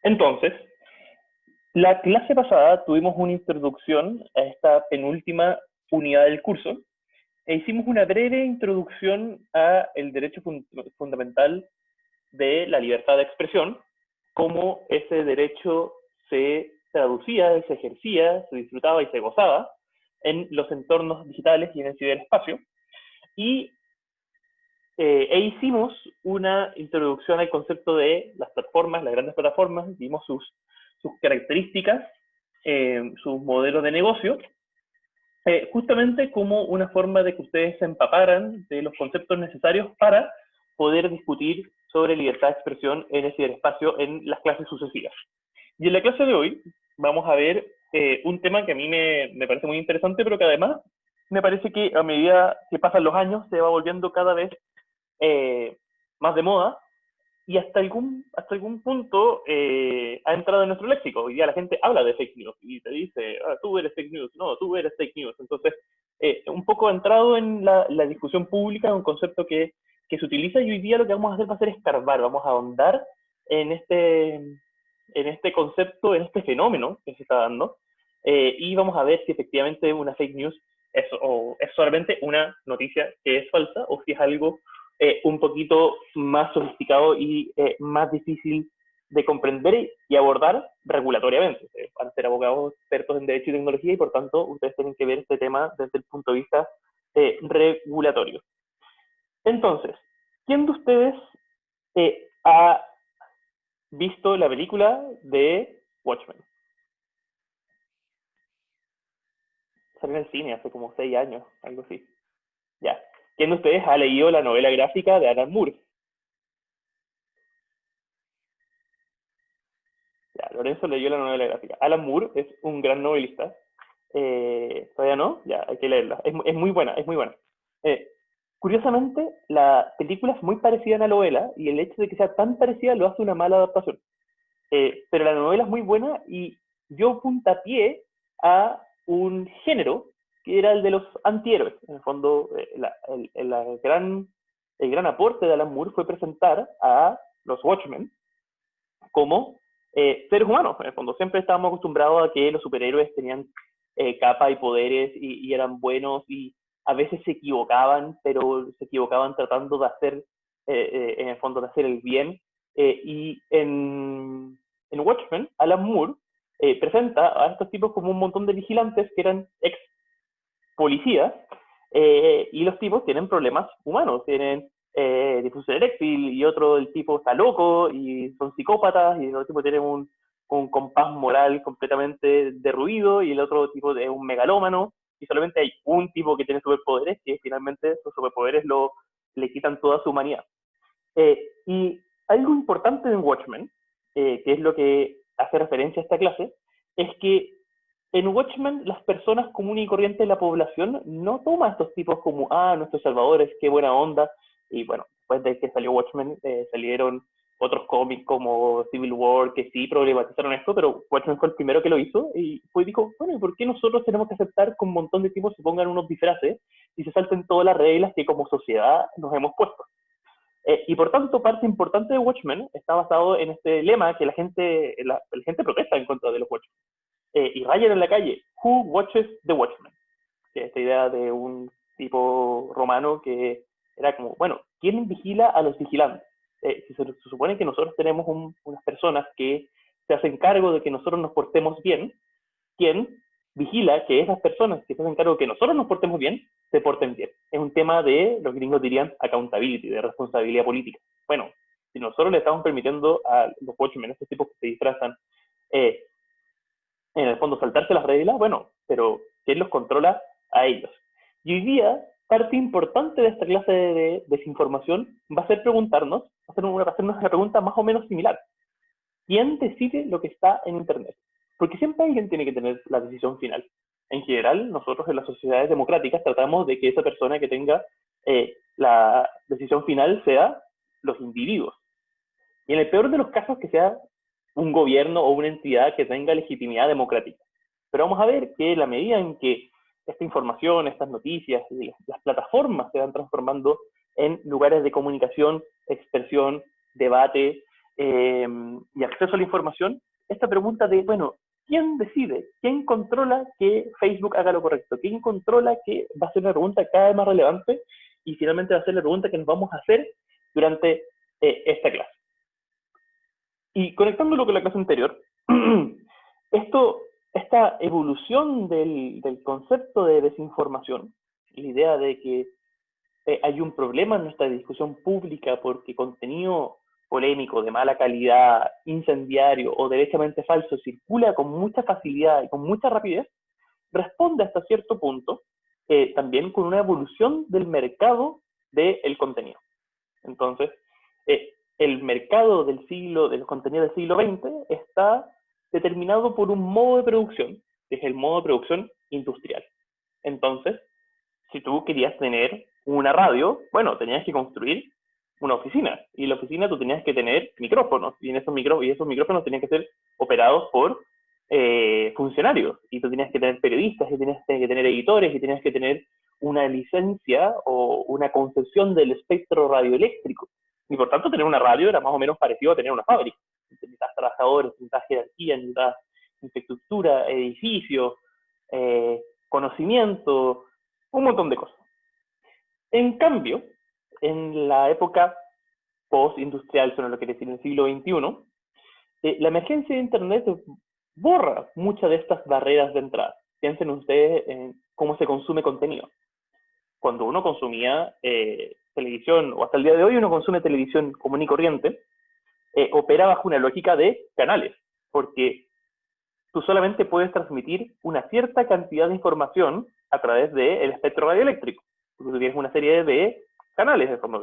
Entonces, la clase pasada tuvimos una introducción a esta penúltima unidad del curso e hicimos una breve introducción a el derecho fundamental de la libertad de expresión, cómo ese derecho se traducía, se ejercía, se disfrutaba y se gozaba en los entornos digitales y en el ciberespacio. Y hicimos una introducción al concepto de las plataformas, las grandes plataformas, vimos sus características, sus modelos de negocio, justamente como una forma de que ustedes se empaparan de los conceptos necesarios para poder discutir sobre libertad de expresión en el ciberespacio en las clases sucesivas. Y en la clase de hoy vamos a ver un tema que a mí me parece muy interesante, pero que además me parece que a medida que pasan los años se va volviendo cada vez más de moda, y hasta algún punto ha entrado en nuestro léxico. Hoy día la gente habla de fake news y te dice, tú eres fake news, no, tú eres fake news. Entonces, un poco ha entrado en la discusión pública, un concepto que se utiliza, y hoy día lo que vamos a hacer va a ser escarbar, vamos a ahondar en este concepto, en este fenómeno que se está dando, y vamos a ver si efectivamente una fake news es solamente una noticia que es falsa, o si es algo un poquito más sofisticado y más difícil de comprender y abordar regulatoriamente. Van a ser abogados expertos en Derecho y Tecnología, y por tanto ustedes tienen que ver este tema desde el punto de vista regulatorio. Entonces, ¿quién de ustedes ha visto la película de Watchmen? Salió en el cine hace como 6 años, algo así. Ya. ¿Quién de ustedes ha leído la novela gráfica de Alan Moore? Ya, Lorenzo leyó la novela gráfica. Alan Moore es un gran novelista. ¿Todavía no? Ya, hay que leerla. Es muy buena, es muy buena. Curiosamente, la película es muy parecida a la novela, y el hecho de que sea tan parecida lo hace una mala adaptación. Pero la novela es muy buena y dio puntapié a un género que era el de los antihéroes. En el fondo, el gran aporte de Alan Moore fue presentar a los Watchmen como seres humanos. En el fondo, siempre estábamos acostumbrados a que los superhéroes tenían capa y poderes y eran buenos, y a veces se equivocaban, pero se equivocaban tratando de hacer, en el fondo, de hacer el bien. Y en Watchmen, Alan Moore presenta a estos tipos como un montón de vigilantes que eran ex policías, y los tipos tienen problemas humanos, tienen difusión eréctil, y otro el tipo está loco y son psicópatas, y el otro tipo tiene un compás moral completamente derruido, y el otro tipo es un megalómano, y solamente hay un tipo que tiene superpoderes, que finalmente esos superpoderes le quitan toda su humanidad. Y algo importante en Watchmen, que es lo que hace referencia a esta clase, es que en Watchmen las personas comunes y corrientes de la población no toman a estos tipos como, nuestros salvadores, qué buena onda. Y bueno, después de que salió Watchmen, salieron otros cómics como Civil War que sí problematizaron esto, pero Watchmen fue el primero que lo hizo, y pues dijo, bueno, ¿y por qué nosotros tenemos que aceptar que un montón de tipos se pongan unos disfraces y se salten todas las reglas que como sociedad nos hemos puesto? Y por tanto, parte importante de Watchmen está basado en este lema que la gente protesta en contra de los Watchmen. Y rayan en la calle, Who watches the Watchmen? Esta idea de un tipo romano que era como, bueno, ¿quién vigila a los vigilantes? Si se supone que nosotros tenemos unas personas que se hacen cargo de que nosotros nos portemos bien, ¿quién vigila que esas personas que se hacen cargo de que nosotros nos portemos bien, se porten bien? Es un tema de, los gringos dirían, accountability, de responsabilidad política. Bueno, si nosotros le estamos permitiendo a los Watchmen, estos tipos que se disfrazan, en el fondo saltarse las reglas, bueno, pero ¿quién los controla a ellos? Y hoy día, parte importante de esta clase de desinformación va a ser preguntarnos, hacernos una pregunta más o menos similar. ¿Quién decide lo que está en Internet? Porque siempre alguien tiene que tener la decisión final. En general, nosotros en las sociedades democráticas tratamos de que esa persona que tenga la decisión final sea los individuos. Y en el peor de los casos, que sea un gobierno o una entidad que tenga legitimidad democrática. Pero vamos a ver que la medida en que esta información, estas noticias, las plataformas se van transformando en lugares de comunicación, expresión, debate, y al acceso a la información, esta pregunta de, bueno, ¿quién decide? ¿Quién controla que Facebook haga lo correcto? ¿Quién controla que va a ser una pregunta cada vez más relevante y finalmente va a ser la pregunta que nos vamos a hacer durante esta clase? Y conectándolo con la clase anterior, esta evolución del concepto de desinformación, la idea de que hay un problema en nuestra discusión pública porque contenido polémico, de mala calidad, incendiario o derechamente falso circula con mucha facilidad y con mucha rapidez, responde hasta cierto punto también con una evolución del mercado del contenido. Entonces, el mercado de los contenidos del siglo XX está determinado por un modo de producción, que es el modo de producción industrial. Entonces, si tú querías tener una radio, bueno, tenías que construir una oficina, y en la oficina tú tenías que tener micrófonos, y esos micrófonos tenían que ser operados por funcionarios, y tú tenías que tener periodistas, y tenías que tener editores, y tenías que tener una licencia o una concesión del espectro radioeléctrico, y por tanto tener una radio era más o menos parecido a tener una fábrica. Necesitas trabajadores, necesitas jerarquía, necesitas infraestructura, edificios, conocimiento, un montón de cosas. En cambio, en la época post-industrial, eso no lo quiere decir, en el siglo XXI, la emergencia de Internet borra muchas de estas barreras de entrada. Piensen ustedes en cómo se consume contenido. Cuando uno consumía televisión, o hasta el día de hoy uno consume televisión común y corriente, opera bajo una lógica de canales, porque tú solamente puedes transmitir una cierta cantidad de información a través del espectro radioeléctrico. Tú tienes una serie de canales, de forma,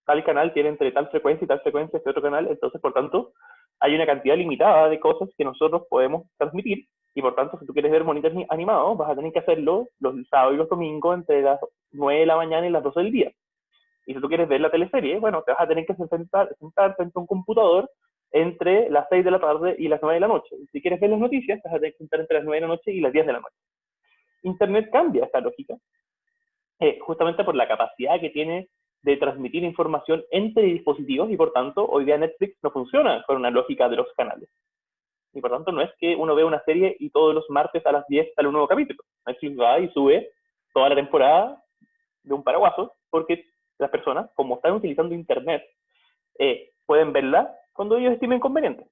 tal canal tiene entre tal frecuencia y tal frecuencia este otro canal, entonces por tanto hay una cantidad limitada de cosas que nosotros podemos transmitir, y por tanto si tú quieres ver monitores animados vas a tener que hacerlo los sábados y los domingos entre las 9 de la mañana y las 12 del día. Y si tú quieres ver la teleserie, bueno, te vas a tener que sentar frente a un computador entre las 6 de la tarde y las 9 de la noche. Y si quieres ver las noticias, te vas a tener que sentar entre las 9 de la noche y las 10 de la noche. Internet cambia esta lógica, justamente por la capacidad que tiene de transmitir información entre dispositivos, y por tanto hoy día Netflix no funciona con una lógica de los canales. Y por tanto no es que uno vea una serie y todos los martes a las 10 sale un nuevo capítulo. Netflix va y sube toda la temporada de un paraguaso, porque las personas, como están utilizando Internet, pueden verla cuando ellos estimen conveniente.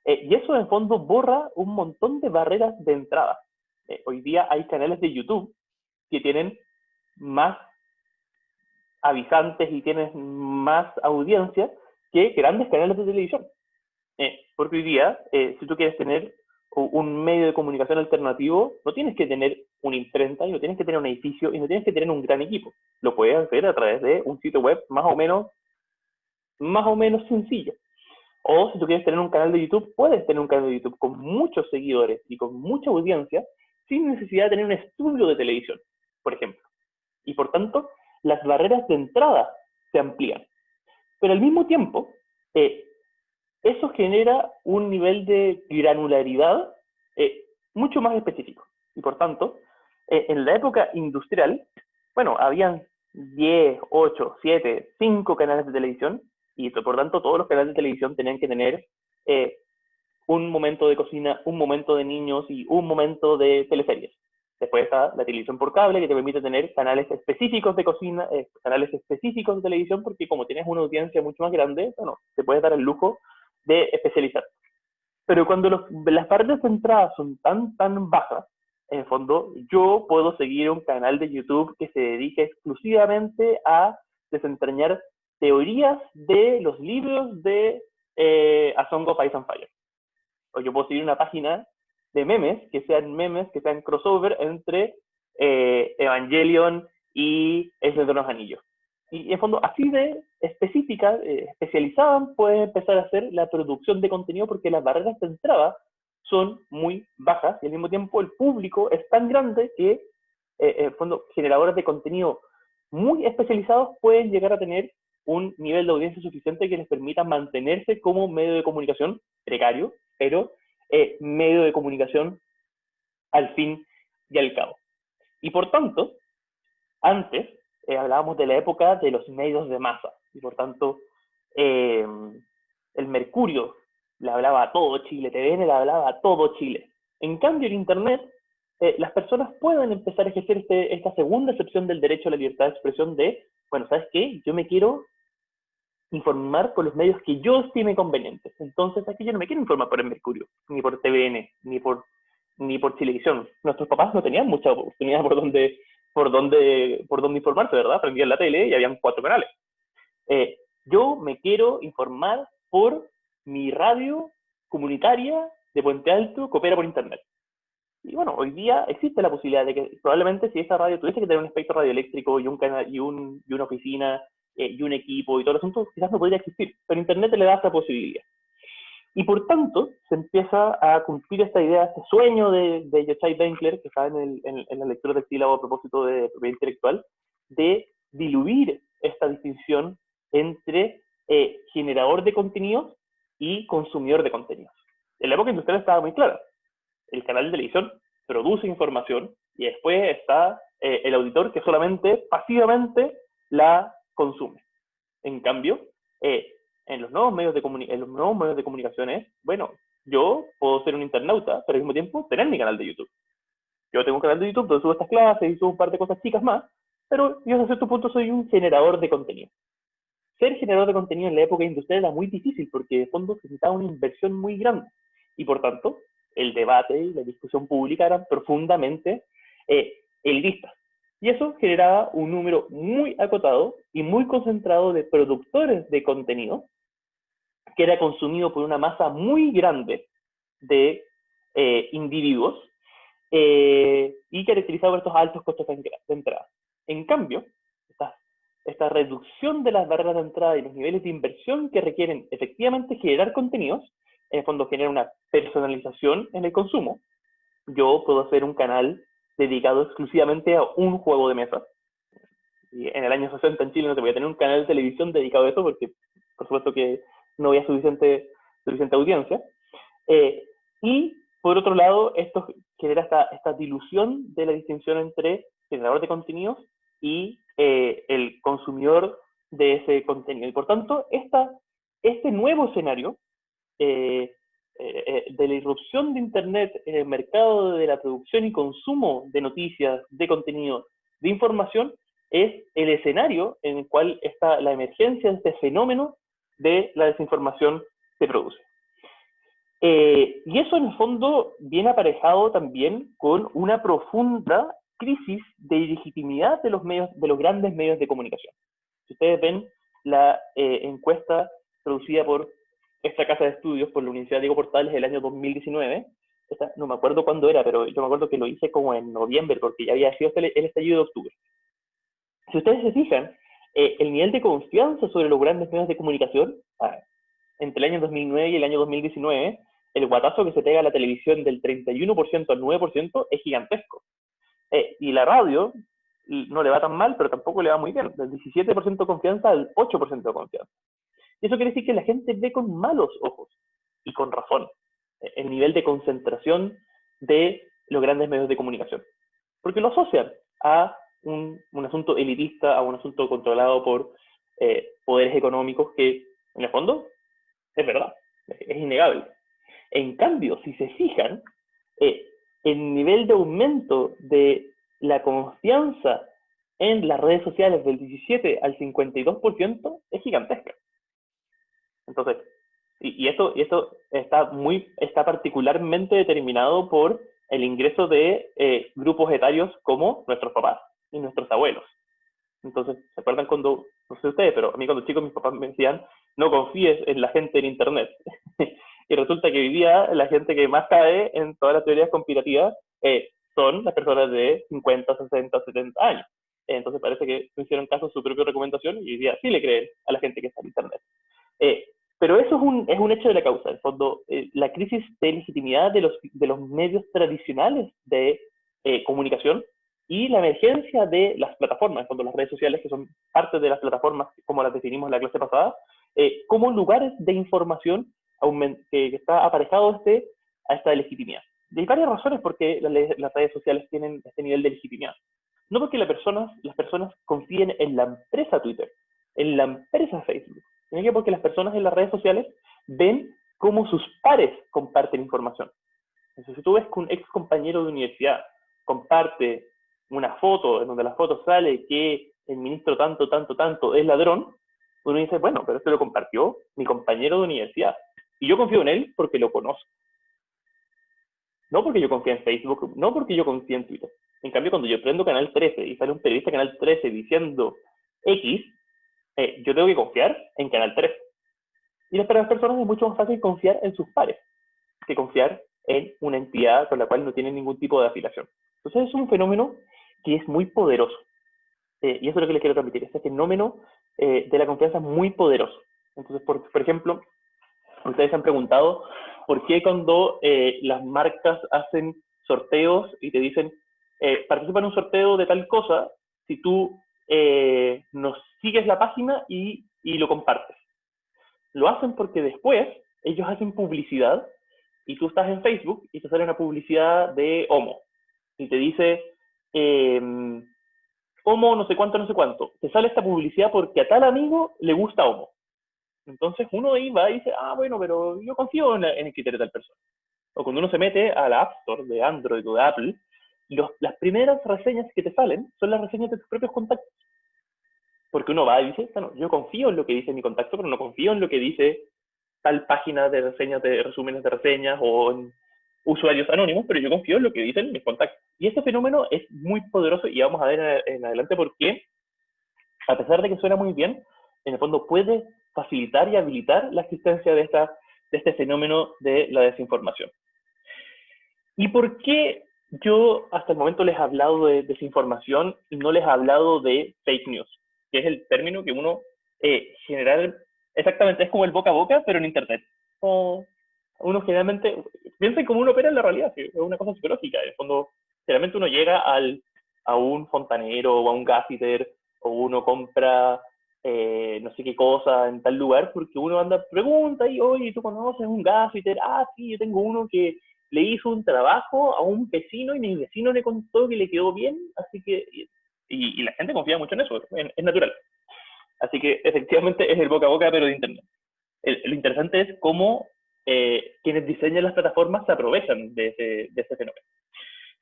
Y eso en fondo borra un montón de barreras de entrada. Hoy día hay canales de YouTube que tienen más avisantes y tienen más audiencia que grandes canales de televisión. Porque hoy día, si tú quieres tener un medio de comunicación alternativo, no tienes que tener una imprenta, y no tienes que tener un edificio, y no tienes que tener un gran equipo. Lo puedes hacer a través de un sitio web más o menos sencillo. O si tú quieres tener un canal de YouTube, puedes tener un canal de YouTube con muchos seguidores y con mucha audiencia, sin necesidad de tener un estudio de televisión, por ejemplo. Y por tanto, las barreras de entrada se amplían. Pero al mismo tiempo, eso genera un nivel de granularidad mucho más específico. Y por tanto, en la época industrial, bueno, habían 10, 8, 7, 5 canales de televisión, y por tanto todos los canales de televisión tenían que tener un momento de cocina, un momento de niños y un momento de teleseries. Después está la televisión por cable, que te permite tener canales específicos de cocina, canales específicos de televisión, porque como tienes una audiencia mucho más grande, bueno, te puedes dar el lujo de especializar. Pero cuando las barreras de entrada son tan bajas, en el fondo, yo puedo seguir un canal de YouTube que se dedique exclusivamente a desentrañar teorías de los libros de A Song of Ice and Fire. O yo puedo seguir una página de memes que sean crossover entre Evangelion y El Señor de los Anillos. Y en fondo, así de específica, especializada, puedes empezar a hacer la producción de contenido, porque las barreras de entrada son muy bajas, y al mismo tiempo el público es tan grande que, en fondo, generadores de contenido muy especializados pueden llegar a tener un nivel de audiencia suficiente que les permita mantenerse como medio de comunicación precario, pero medio de comunicación al fin y al cabo. Y por tanto, antes hablábamos de la época de los medios de masa, y por tanto el mercurio le hablaba a todo Chile, TVN le hablaba a todo Chile. En cambio, en Internet, las personas pueden empezar a ejercer esta segunda excepción del derecho a la libertad de expresión de, bueno, ¿sabes qué? Yo me quiero informar por los medios que yo estime convenientes. Entonces, aquí yo no me quiero informar por el Mercurio, ni por TVN, ni por Televisión. Nuestros papás no tenían mucha oportunidad por dónde informarse, ¿verdad? Prendían la tele y habían 4 canales. Yo me quiero informar por mi radio comunitaria de Puente Alto que opera por internet. Y bueno, hoy día existe la posibilidad de que probablemente si esa radio tuviese que tener un espectro radioeléctrico y un canal y una oficina y un equipo y todo el asunto, quizás no podría existir, pero internet le da esa posibilidad. Y por tanto, se empieza a cumplir esta idea, este sueño de Yochai Benkler, que está en la lectura del sílabo a propósito de propiedad intelectual, de diluir esta distinción entre generador de contenidos y consumidor de contenidos. En la época industrial estaba muy clara. El canal de televisión produce información y después está el auditor que solamente pasivamente la consume. En cambio, en los nuevos medios de comunicación es, bueno, yo puedo ser un internauta, pero al mismo tiempo tener mi canal de YouTube. Yo tengo un canal de YouTube donde subo estas clases y subo un par de cosas chicas más, pero yo hasta cierto punto soy un generador de contenido. Ser generador de contenido en la época industrial era muy difícil porque de fondo se necesitaba una inversión muy grande y por tanto el debate y la discusión pública eran profundamente elitistas. Y eso generaba un número muy acotado y muy concentrado de productores de contenido que era consumido por una masa muy grande de individuos y caracterizado por estos altos costos de entrada. En cambio, esta reducción de las barreras de entrada y los niveles de inversión que requieren efectivamente generar contenidos, en el fondo genera una personalización en el consumo. Yo puedo hacer un canal dedicado exclusivamente a un juego de mesa. Y en el año 60 en Chile no se podía tener un canal de televisión dedicado a eso porque, por supuesto, que no había suficiente audiencia. Y, por otro lado, esto genera esta dilución de la distinción entre generador de contenidos y el consumidor de ese contenido. Y, por tanto, este nuevo escenario de la irrupción de Internet en el mercado de la producción y consumo de noticias, de contenido, de información, es el escenario en el cual está la emergencia de este fenómeno de la desinformación se produce. Y eso en el fondo viene aparejado también con una profunda crisis de legitimidad de los grandes medios de comunicación. Si ustedes ven la encuesta producida por esta casa de estudios por la Universidad Diego Portales del año 2019, no me acuerdo cuándo era, pero yo me acuerdo que lo hice como en noviembre, porque ya había sido el estallido de octubre. Si ustedes se fijan, el nivel de confianza sobre los grandes medios de comunicación, entre el año 2009 y el año 2019, el guatazo que se pega a la televisión del 31% al 9% es gigantesco. Y la radio no le va tan mal, pero tampoco le va muy bien, del 17% de confianza al 8% de confianza. Y eso quiere decir que la gente ve con malos ojos, y con razón, el nivel de concentración de los grandes medios de comunicación. Porque lo asocian a un asunto elitista, a un asunto controlado por poderes económicos que, en el fondo, es verdad, es innegable. En cambio, si se fijan, el nivel de aumento de la confianza en las redes sociales del 17 al 52% es gigantesca. Entonces, y esto está particularmente determinado por el ingreso de grupos etarios como nuestros papás y nuestros abuelos. Entonces, ¿se acuerdan cuando, no sé ustedes, pero a mí cuando chico mis papás me decían, no confíes en la gente en internet? Y resulta que hoy día la gente que más cae en todas las teorías conspirativas son las personas de 50, 60, 70 años. Entonces parece que no hicieron caso a su propia recomendación y hoy día sí le creen a la gente que está en internet. Pero eso es un hecho de la causa. En el fondo, la crisis de legitimidad de los medios tradicionales de comunicación y la emergencia de las plataformas, en el fondo las redes sociales, que son parte de las plataformas como las definimos en la clase pasada, como lugares de información que está aparejado a esta legitimidad. Y hay varias razones por qué las redes sociales tienen este nivel de legitimidad. No porque las personas confíen en la empresa Twitter, en la empresa Facebook, sino que porque las personas en las redes sociales ven cómo sus pares comparten información. Entonces, si tú ves que un ex compañero de universidad comparte una foto en donde la foto sale que el ministro tanto, tanto, tanto es ladrón, uno dice, bueno, pero esto lo compartió mi compañero de universidad. Y yo confío en él porque lo conozco. No porque yo confíe en Facebook, no porque yo confíe en Twitter. En cambio, cuando yo prendo Canal 13 y sale un periodista de Canal 13 diciendo X, yo tengo que confiar en Canal 13. Y para las personas es mucho más fácil confiar en sus pares que confiar en una entidad con la cual no tienen ningún tipo de afiliación. Entonces es un fenómeno que es muy poderoso. Y eso es lo que les quiero transmitir. Este fenómeno de la confianza es muy poderoso. Entonces, por ejemplo, ustedes se han preguntado por qué cuando las marcas hacen sorteos y te dicen, participa en un sorteo de tal cosa, si tú nos sigues la página y lo compartes. Lo hacen porque después ellos hacen publicidad y tú estás en Facebook y te sale una publicidad de Homo y te dice Homo no sé cuánto, no sé cuánto. Te sale esta publicidad porque a tal amigo le gusta Homo. Entonces uno ahí va y dice, ah, bueno, pero yo confío en el criterio de tal persona. O cuando uno se mete a la App Store de Android o de Apple, las primeras reseñas que te salen son las reseñas de tus propios contactos. Porque uno va y dice, bueno, yo confío en lo que dice mi contacto, pero no confío en lo que dice tal página de reseñas, de resúmenes de reseñas o en usuarios anónimos, pero yo confío en lo que dicen mis contactos. Y este fenómeno es muy poderoso y vamos a ver en adelante por qué, a pesar de que suena muy bien, en el fondo puede facilitar y habilitar la existencia de este fenómeno de la desinformación. ¿Y por qué yo hasta el momento les he hablado de desinformación y no les he hablado de fake news? Que es el término que uno general, exactamente, es como el boca a boca, pero en Internet. O uno generalmente, piensa en cómo uno opera en la realidad, es una cosa psicológica. En el fondo, generalmente uno llega a un fontanero o a un gasiter, o uno compra no sé qué cosa en tal lugar, porque uno anda, pregunta y, oye, ¿tú conoces un gasiter? Ah, sí, yo tengo uno que le hizo un trabajo a un vecino y mi vecino le contó que le quedó bien, así que, y la gente confía mucho en eso, es natural. Así que efectivamente es el boca a boca, pero de Internet. Lo interesante es cómo quienes diseñan las plataformas se aprovechan de ese fenómeno.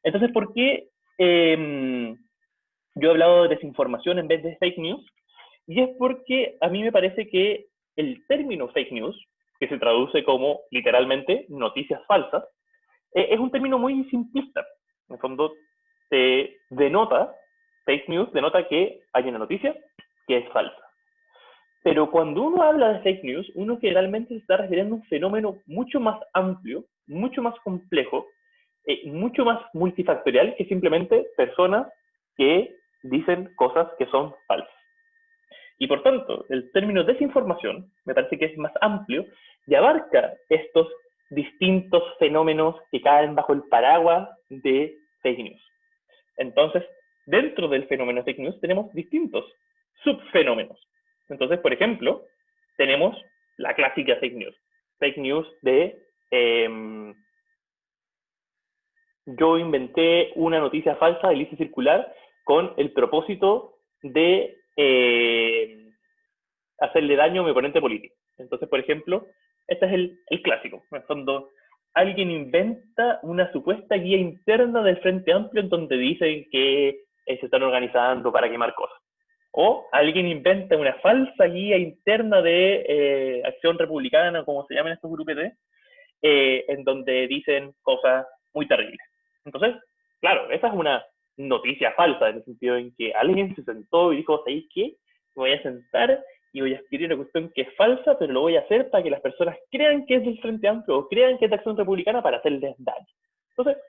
Entonces, ¿por qué yo he hablado de desinformación en vez de fake news? Y es porque a mí me parece que el término fake news, que se traduce como literalmente noticias falsas, es un término muy simplista. En el fondo, te denota, fake news denota que hay una noticia que es falsa. Pero cuando uno habla de fake news, uno generalmente se está refiriendo a un fenómeno mucho más amplio, mucho más complejo, mucho más multifactorial que simplemente personas que dicen cosas que son falsas. Y por tanto, el término desinformación me parece que es más amplio y abarca estos distintos fenómenos que caen bajo el paraguas de fake news. Entonces, dentro del fenómeno fake news tenemos distintos subfenómenos. Entonces, por ejemplo, tenemos la clásica fake news. Fake news de yo inventé una noticia falsa y la hice circular con el propósito de hacerle daño a mi oponente político. Entonces, por ejemplo, este es el clásico. En el fondo, alguien inventa una supuesta guía interna del Frente Amplio en donde dicen que se están organizando para quemar cosas. O alguien inventa una falsa guía interna de Acción Republicana, como se llaman estos grupos en donde dicen cosas muy terribles. Entonces, claro, esa es una noticia falsa, en el sentido en que alguien se sentó y dijo, ¿sabéis qué? Me voy a sentar y voy a escribir una cuestión que es falsa, pero lo voy a hacer para que las personas crean que es del Frente Amplio o crean que es de Acción Republicana para hacerles daño. Entonces,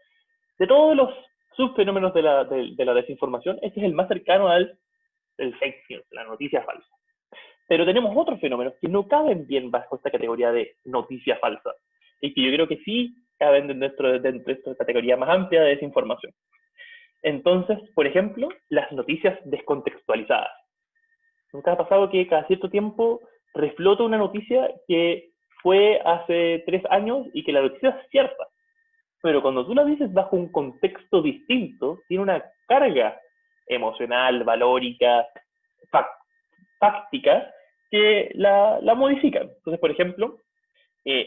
de todos los subfenómenos de la desinformación, este es el más cercano al fake news, la noticia falsa. Pero tenemos otros fenómenos que no caben bien bajo esta categoría de noticia falsa, y que yo creo que sí caben dentro de esta categoría más amplia de desinformación. Entonces, por ejemplo, las noticias descontextualizadas. ¿Nunca ha pasado que cada cierto tiempo reflota una noticia que fue hace 3 años y que la noticia es cierta? Pero cuando tú la dices bajo un contexto distinto, tiene una carga emocional, valórica, fáctica, que la modifican. Entonces, por ejemplo,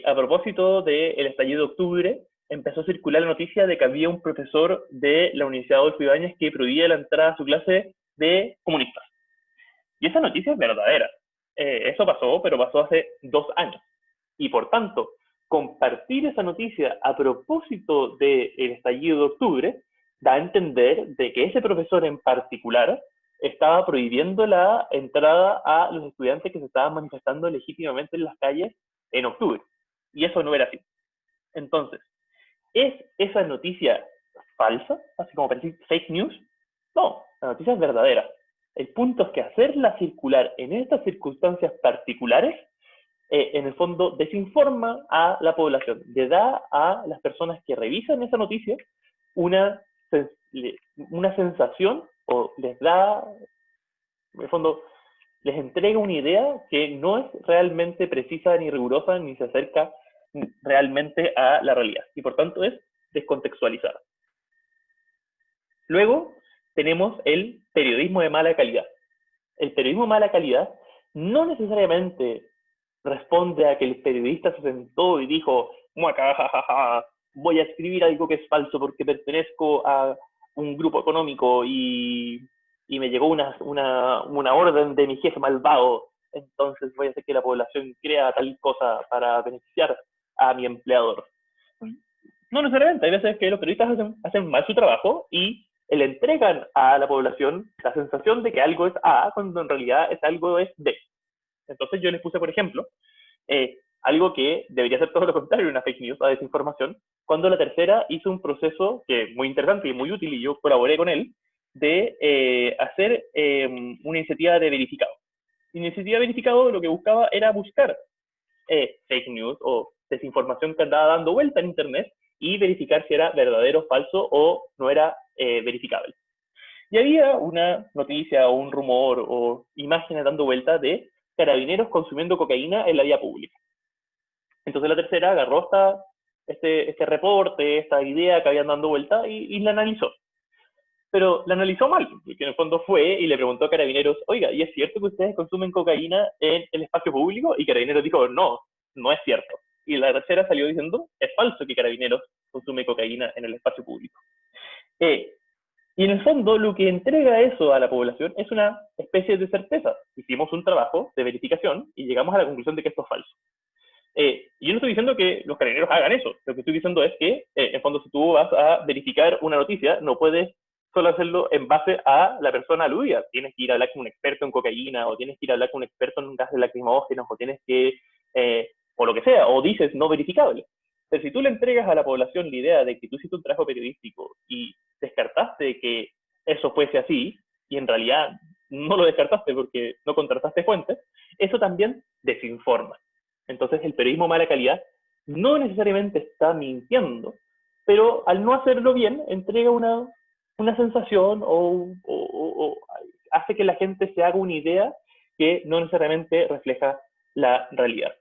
a propósito del estallido de octubre, empezó a circular la noticia de que había un profesor de la Universidad Adolfo Ibáñez que prohibía la entrada a su clase de comunistas. Y esa noticia es verdadera. Eso pasó, pero pasó hace 2 años. Y por tanto, compartir esa noticia a propósito del estallido de octubre da a entender de que ese profesor en particular estaba prohibiendo la entrada a los estudiantes que se estaban manifestando legítimamente en las calles en octubre. Y eso no era así. Entonces, ¿es esa noticia falsa? Así como para decir fake news. No, la noticia es verdadera. El punto es que hacerla circular en estas circunstancias particulares, en el fondo desinforma a la población, le da a las personas que revisan esa noticia una, una sensación o les da, en el fondo, les entrega una idea que no es realmente precisa ni rigurosa ni se acerca realmente a la realidad y por tanto es descontextualizada. Luego tenemos el periodismo de mala calidad. El periodismo de mala calidad no necesariamente responde a que el periodista se sentó y dijo, voy a escribir algo que es falso porque pertenezco a un grupo económico y me llegó una orden de mi jefe malvado, entonces voy a hacer que la población crea tal cosa para beneficiar a mi empleador. No necesariamente, hay veces que los periodistas hacen mal su trabajo y le entregan a la población la sensación de que algo es A, cuando en realidad algo es B. Entonces yo les puse, por ejemplo, algo que debería ser todo lo contrario, una fake news, a desinformación, cuando la tercera hizo un proceso que es muy interesante y muy útil, y yo colaboré con él, de hacer una iniciativa de verificado. La iniciativa de verificado lo que buscaba era buscar fake news o desinformación que andaba dando vuelta en Internet y verificar si era verdadero o falso o no era verificable. Y había una noticia o un rumor o imágenes dando vuelta de carabineros consumiendo cocaína en la vía pública. Entonces la tercera agarró este reporte, esta idea que habían dando vuelta y la analizó. Pero la analizó mal, porque en el fondo fue y le preguntó a Carabineros, oiga, ¿y es cierto que ustedes consumen cocaína en el espacio público? Y Carabineros dijo, no, no es cierto. Y la tercera salió diciendo, es falso que Carabineros consume cocaína en el espacio público. Y en el fondo lo que entrega eso a la población es una especie de certeza. Hicimos un trabajo de verificación y llegamos a la conclusión de que esto es falso. Y yo no estoy diciendo que los carabineros hagan eso. Lo que estoy diciendo es que, en fondo, si tú vas a verificar una noticia, no puedes solo hacerlo en base a la persona aludida. Tienes que ir a hablar con un experto en cocaína, o tienes que ir a hablar con un experto en gases lacrimógenos, o tienes que, o lo que sea, o dices no verificable. Pero si tú le entregas a la población la idea de que tú hiciste un trabajo periodístico y descartaste que eso fuese así, y en realidad no lo descartaste porque no contrastaste fuentes, eso también desinforma. Entonces el periodismo de mala calidad no necesariamente está mintiendo, pero al no hacerlo bien entrega una sensación o hace que la gente se haga una idea que no necesariamente refleja la realidad.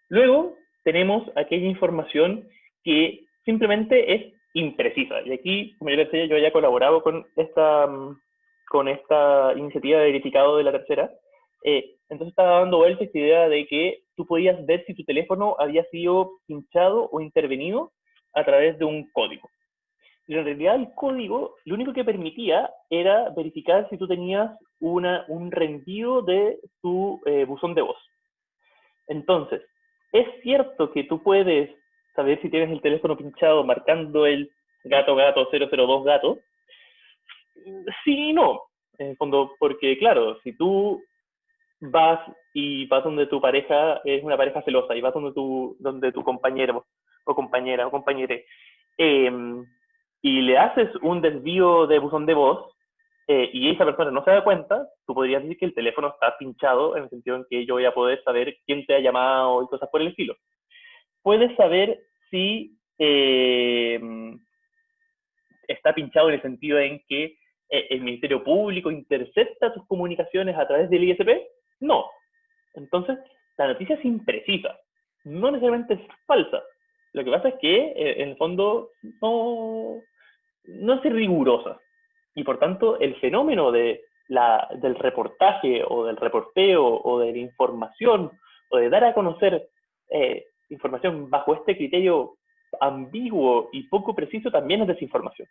Luego tenemos aquella información que simplemente es imprecisa. Y aquí, como yo les decía, yo ya colaborado con esta iniciativa de verificado de la tercera. Entonces estaba dando vuelta esta idea de que tú podías ver si tu teléfono había sido pinchado o intervenido a través de un código. Y en realidad el código lo único que permitía era verificar si tú tenías un reenvío de tu buzón de voz. Entonces, es cierto que tú puedes saber si tienes el teléfono pinchado marcando el gato 002 gato. Sí y no, en el fondo, porque claro, si tú vas donde tu pareja es una pareja celosa y vas donde tu compañero o compañera o compañere y le haces un desvío de buzón de voz y esa persona no se da cuenta, tú podrías decir que el teléfono está pinchado en el sentido en que yo voy a poder saber quién te ha llamado y cosas por el estilo. Puedes saber si está pinchado en el sentido en que el Ministerio Público intercepta tus comunicaciones a través del ISP. No. Entonces, la noticia es imprecisa. No necesariamente es falsa. Lo que pasa es que, en el fondo, no es rigurosa. Y por tanto, el fenómeno del reportaje o del reporteo o de la información o de dar a conocer información bajo este criterio ambiguo y poco preciso también es desinformación.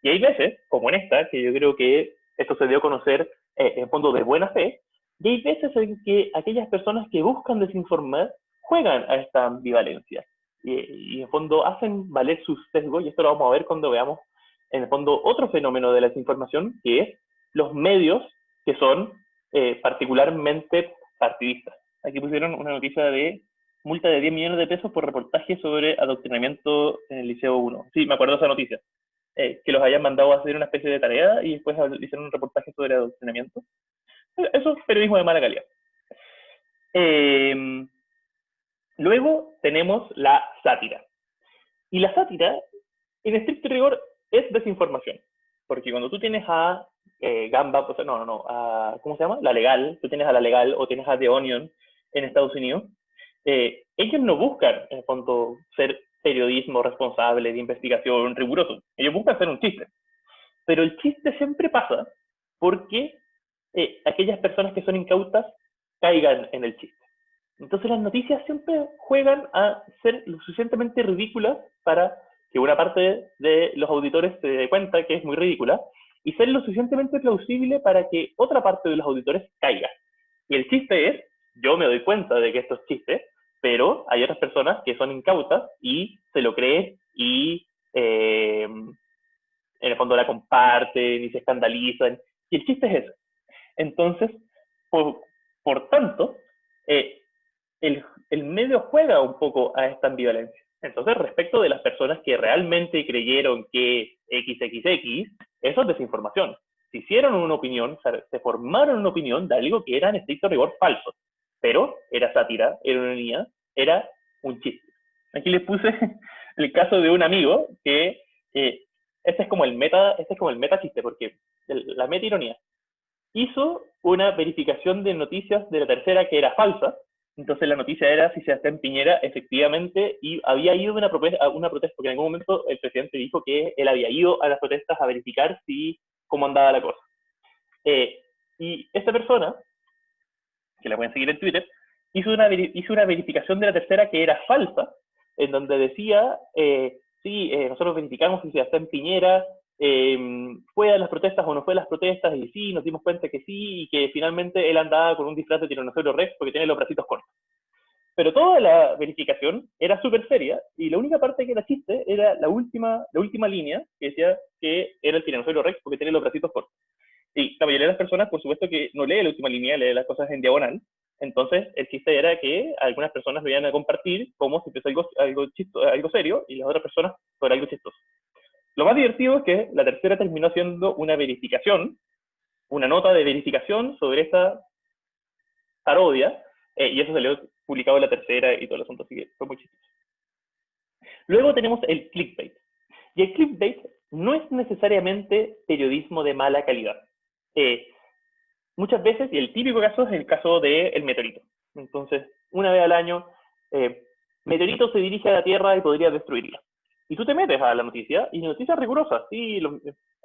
Y hay veces, como en esta, que yo creo que esto se dio a conocer en fondo de buena fe, y hay veces en que aquellas personas que buscan desinformar juegan a esta ambivalencia y en fondo hacen valer sus sesgos, y esto lo vamos a ver cuando veamos en el fondo otro fenómeno de la desinformación, que es los medios que son particularmente partidistas. Aquí pusieron una noticia de multa de 10 millones de pesos por reportaje sobre adoctrinamiento en el Liceo 1. Sí, me acuerdo de esa noticia. Que los hayan mandado a hacer una especie de tarea y después hicieron un reportaje sobre adoctrinamiento. Eso es periodismo de mala calidad. Luego tenemos la sátira. Y la sátira, en estricto rigor, es desinformación. Porque cuando tú tienes a Gamba, pues, ¿cómo se llama? La Legal, tú tienes a La Legal o tienes a The Onion en Estados Unidos, ellos no buscan, en el fondo, ser periodismo responsable, de investigación, riguroso. Ellos buscan hacer un chiste. Pero el chiste siempre pasa porque aquellas personas que son incautas caigan en el chiste. Entonces las noticias siempre juegan a ser lo suficientemente ridículas para que una parte de los auditores se dé cuenta que es muy ridícula y ser lo suficientemente plausible para que otra parte de los auditores caiga. Y el chiste es, yo me doy cuenta de que esto es chiste, pero hay otras personas que son incautas y se lo creen y en el fondo la comparten y se escandalizan. Y el chiste es eso. Entonces, por tanto, el medio juega un poco a esta ambivalencia. Entonces, respecto de las personas que realmente creyeron que XXX, eso es desinformación. Se hicieron una opinión, se formaron una opinión de algo que era en estricto rigor falso, pero era sátira, era ironía, era un chiste. Aquí les puse el caso de un amigo que este es como el meta chiste, porque la meta ironía hizo una verificación de noticias de la tercera que era falsa. Entonces la noticia era si Sebastián Piñera efectivamente había ido a una protesta, porque en algún momento el presidente dijo que él había ido a las protestas a verificar cómo andaba la cosa. Y esta persona, que la pueden seguir en Twitter, hizo una verificación de la tercera que era falsa, en donde decía, nosotros verificamos si Sebastián Piñera fue a las protestas o no fue a las protestas, y sí, nos dimos cuenta que sí, y que finalmente él andaba con un disfraz de tiranosaurio rex porque tiene los bracitos cortos. Pero toda la verificación era súper seria, y la única parte que era chiste era la última línea, que decía que era el tiranosaurio rex porque tiene los bracitos cortos. Y la mayoría de las personas, por supuesto, que no lee la última línea, lee las cosas en diagonal. Entonces, el chiste era que algunas personas lo iban a compartir como si fuese algo serio, y las otras personas sobre algo chistoso. Lo más divertido es que la tercera terminó haciendo una verificación, una nota de verificación sobre esta parodia, y eso salió publicado en la tercera y todo el asunto, así que fue muy chistoso. Luego tenemos el clickbait. Y el clickbait no es necesariamente periodismo de mala calidad. Muchas veces, y el típico caso es el caso del meteorito. Entonces, una vez al año, meteorito se dirige a la Tierra y podría destruirla. Y tú te metes a la noticia, y la noticia es rigurosa. Sí, los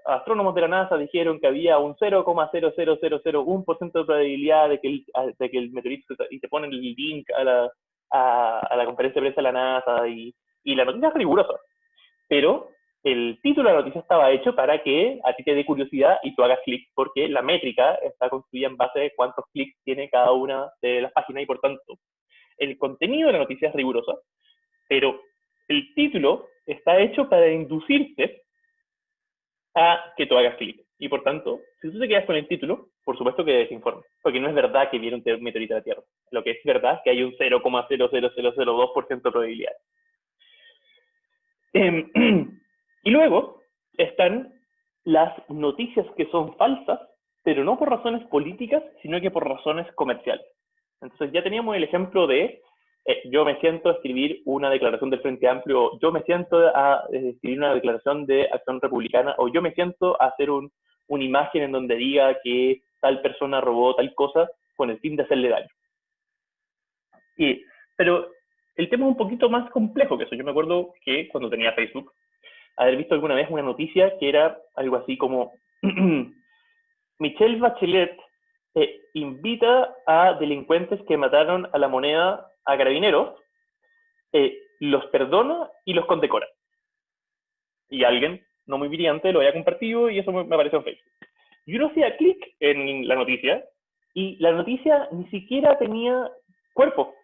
astrónomos de la NASA dijeron que había un 0,00001% de probabilidad de que el meteorito, y te ponen el link a la conferencia de prensa de la NASA, y la noticia es rigurosa. Pero el título de la noticia estaba hecho para que a ti te dé curiosidad y tú hagas clic, porque la métrica está construida en base de cuántos clics tiene cada una de las páginas, y por tanto, el contenido de la noticia es riguroso, pero el título está hecho para inducirte a que tú hagas clic. Y por tanto, si tú te quedas con el título, por supuesto que desinforma, porque no es verdad que viene un meteorito a la Tierra. Lo que es verdad es que hay un 0,00002% de probabilidad. Y luego están las noticias que son falsas, pero no por razones políticas, sino que por razones comerciales. Entonces ya teníamos el ejemplo de yo me siento a escribir una declaración del Frente Amplio, yo me siento a escribir una declaración de Acción Republicana, o yo me siento a hacer una imagen en donde diga que tal persona robó tal cosa con el fin de hacerle daño. Pero el tema es un poquito más complejo que eso. Yo me acuerdo que cuando tenía Facebook, haber visto alguna vez una noticia que era algo así como Michelle Bachelet invita a delincuentes que mataron a la moneda a carabineros los perdona y los condecora. Y alguien, no muy brillante, lo había compartido y eso me apareció en Facebook. Y uno hacía clic en la noticia y la noticia ni siquiera tenía cuerpo.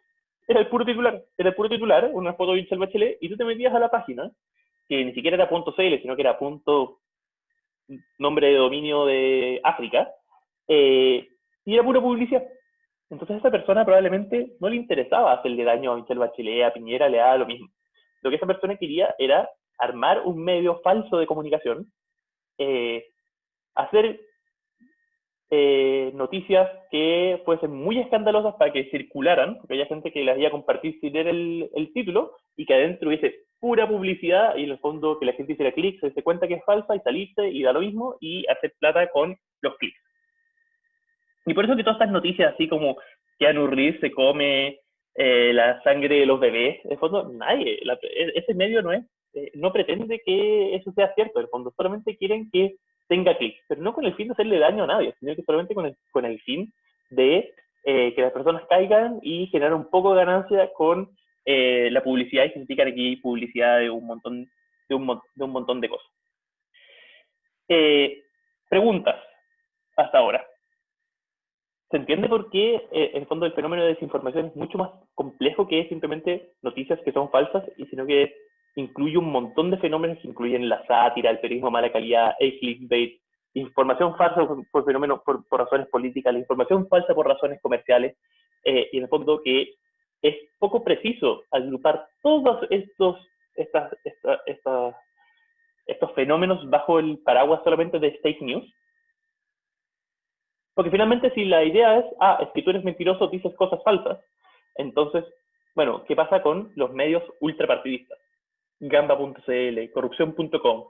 Era el puro titular, una foto de Michelle Bachelet, y tú te metías a la página, que ni siquiera era .cl, sino que era nombre de dominio de África, y era pura publicidad. Entonces a esa persona probablemente no le interesaba hacerle daño a Michelle Bachelet, a Piñera, le daba lo mismo. Lo que esa persona quería era armar un medio falso de comunicación, hacer noticias que fuesen muy escandalosas para que circularan, porque había gente que las iba a compartir sin leer el título, y que adentro hubiese pura publicidad, y en el fondo que la gente hiciera clic, se cuenta que es falsa, y saliste, y da lo mismo, y hacer plata con los clics. Y por eso que todas estas noticias, así como Keanu Reeves se come la sangre de los bebés, en el fondo nadie, ese medio no pretende que eso sea cierto, en el fondo solamente quieren que tenga clics, pero no con el fin de hacerle daño a nadie, sino que solamente con el fin de que las personas caigan y generar un poco de ganancia con la publicidad, y significa aquí publicidad de un montón de cosas. Preguntas hasta ahora. ¿Se entiende por qué, en el fondo, el fenómeno de desinformación es mucho más complejo que simplemente noticias que son falsas, y sino que incluye un montón de fenómenos que incluyen la sátira, el periodismo de mala calidad, el clickbait, información falsa por razones políticas, la información falsa por razones comerciales, y en el fondo que es poco preciso agrupar todos estos fenómenos bajo el paraguas solamente de fake news. Porque finalmente si la idea es que tú eres mentiroso, dices cosas falsas, entonces, bueno, ¿qué pasa con los medios ultrapartidistas? Gamba.cl, corrupción.com,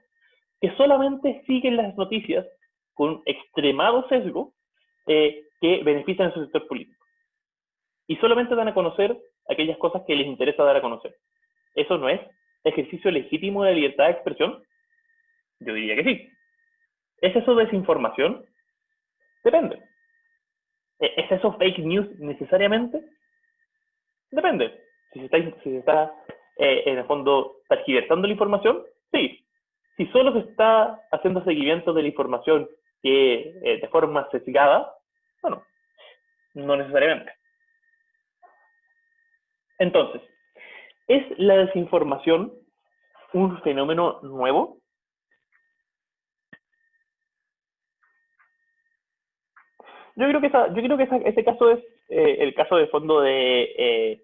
que solamente siguen las noticias con extremado sesgo que benefician a su sector político. Y solamente dan a conocer aquellas cosas que les interesa dar a conocer. ¿Eso no es ejercicio legítimo de libertad de expresión? Yo diría que sí. ¿Es eso desinformación? Depende. ¿Es eso fake news necesariamente? Depende. Si se está en el fondo tergiversando la información, sí. Si solo se está haciendo seguimiento de la información que de forma sesgada, bueno, no necesariamente. Entonces, ¿es la desinformación un fenómeno nuevo? Yo creo que ese caso es el caso de fondo de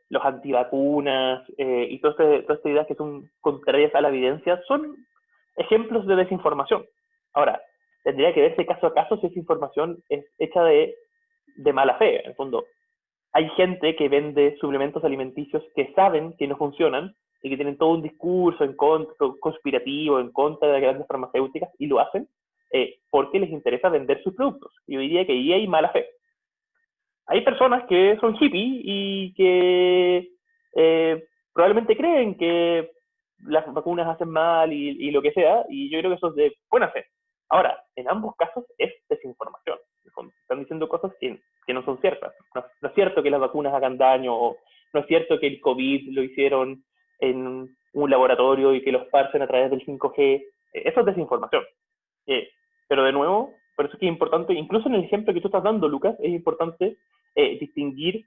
los antivacunas y todas estas ideas que son contrarias a la evidencia, son ejemplos de desinformación. Ahora, tendría que verse caso a caso si esa información es hecha de mala fe. En el fondo, hay gente que vende suplementos alimenticios que saben que no funcionan y que tienen todo un discurso conspirativo en contra de las grandes farmacéuticas, y lo hacen porque les interesa vender sus productos. Yo diría que ahí hay mala fe. Hay personas que son hippies y que probablemente creen que las vacunas hacen mal y lo que sea, y yo creo que eso es de buena fe. Ahora, en ambos casos es desinformación. Están diciendo cosas que no son ciertas. No es cierto que las vacunas hagan daño, o no es cierto que el COVID lo hicieron en un laboratorio y que lo esparcen a través del 5G. Eso es desinformación. Pero de nuevo, por eso es que es importante, incluso en el ejemplo que tú estás dando, Lucas, es importante distinguir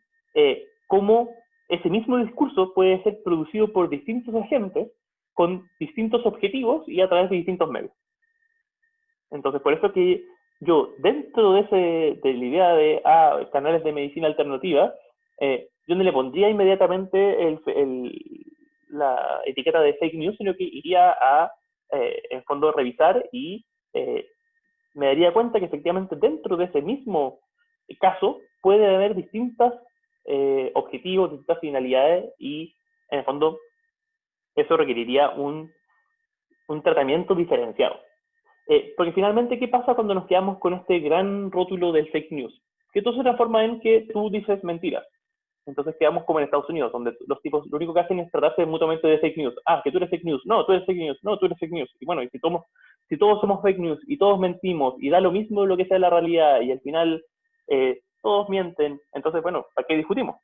cómo ese mismo discurso puede ser producido por distintos agentes con distintos objetivos y a través de distintos medios. Entonces, por eso que yo, dentro de la idea de canales de medicina alternativa, yo no le pondría inmediatamente la etiqueta de fake news, sino que iría a, en fondo, revisar y me daría cuenta que efectivamente dentro de ese mismo caso puede haber distintos objetivos, distintas finalidades, y en el fondo eso requeriría un tratamiento diferenciado. Porque finalmente, ¿qué pasa cuando nos quedamos con este gran rótulo del fake news? Que todo se transforma en que tú dices mentiras. Entonces quedamos como en Estados Unidos, donde los tipos lo único que hacen es tratarse mutuamente de fake news. Que tú eres fake news. No, tú eres fake news. No, tú eres fake news. Y bueno, y si todos somos fake news y todos mentimos y da lo mismo lo que sea la realidad y al final todos mienten, entonces, bueno, ¿para qué discutimos?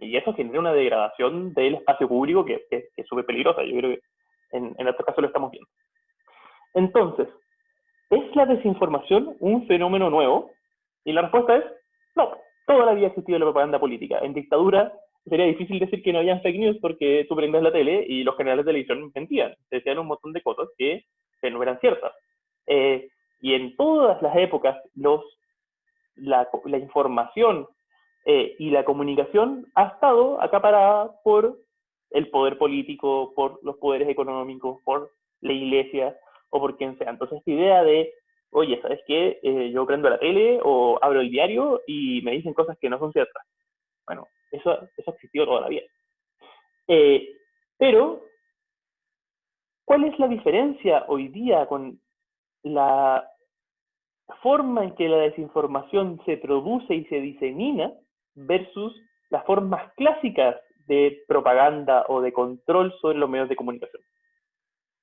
Y eso genera una degradación del espacio público que es súper peligrosa. Yo creo que en estos casos lo estamos viendo. Entonces, ¿es la desinformación un fenómeno nuevo? Y la respuesta es no. Toda la vida ha existido la propaganda política. En dictadura sería difícil decir que no había fake news porque tú prendes la tele y los canales de televisión mentían. Decían un montón de cosas que no eran ciertas. Y en todas las épocas la información y la comunicación ha estado acaparada por el poder político, por los poderes económicos, por la iglesia o por quien sea. Entonces, esta idea de, oye, ¿sabes qué? Yo prendo la tele o abro el diario y me dicen cosas que no son ciertas. Bueno, eso ha existido toda la vida. Pero, ¿cuál es la diferencia hoy día con la forma en que la desinformación se produce y se disemina versus las formas clásicas de propaganda o de control sobre los medios de comunicación?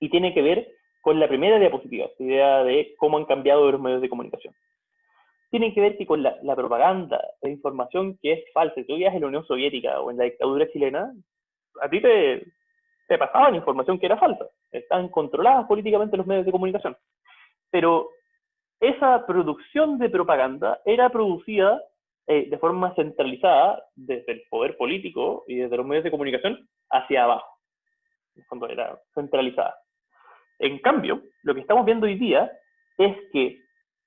Y tiene que ver con la primera diapositiva, esta idea de cómo han cambiado los medios de comunicación. Tiene que ver que con la propaganda, la información que es falsa. Si tú vivías en la Unión Soviética o en la dictadura chilena, a ti te pasaban información que era falsa. Están controladas políticamente los medios de comunicación. Pero esa producción de propaganda era producida de forma centralizada desde el poder político y desde los medios de comunicación hacia abajo. Cuando era centralizada. En cambio, lo que estamos viendo hoy día es que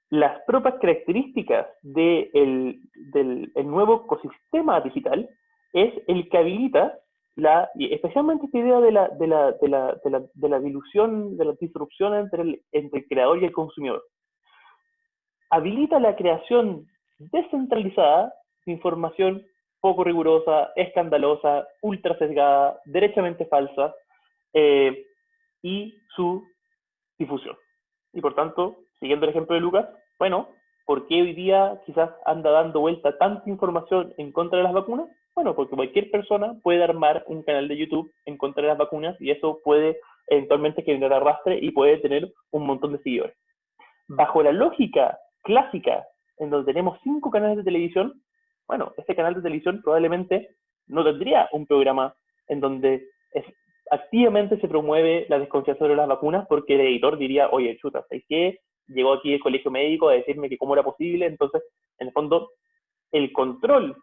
las propias características del nuevo ecosistema digital es el que habilita y especialmente esta idea de la dilución, de la disrupción entre el creador y el consumidor. Habilita la creación descentralizada de información poco rigurosa, escandalosa, ultra sesgada, derechamente falsa, y su difusión. Y por tanto, siguiendo el ejemplo de Lucas, bueno, ¿por qué hoy día quizás anda dando vuelta tanta información en contra de las vacunas? Bueno, porque cualquier persona puede armar un canal de YouTube en contra de las vacunas y eso puede eventualmente generar arrastre y puede tener un montón de seguidores. Bajo la lógica clásica, en donde tenemos 5 canales de televisión, bueno, este canal de televisión probablemente no tendría un programa en donde activamente se promueve la desconfianza sobre las vacunas porque el editor diría, oye, chuta, ¿sabes qué? Llegó aquí el colegio médico a decirme que cómo era posible, entonces, en el fondo, el control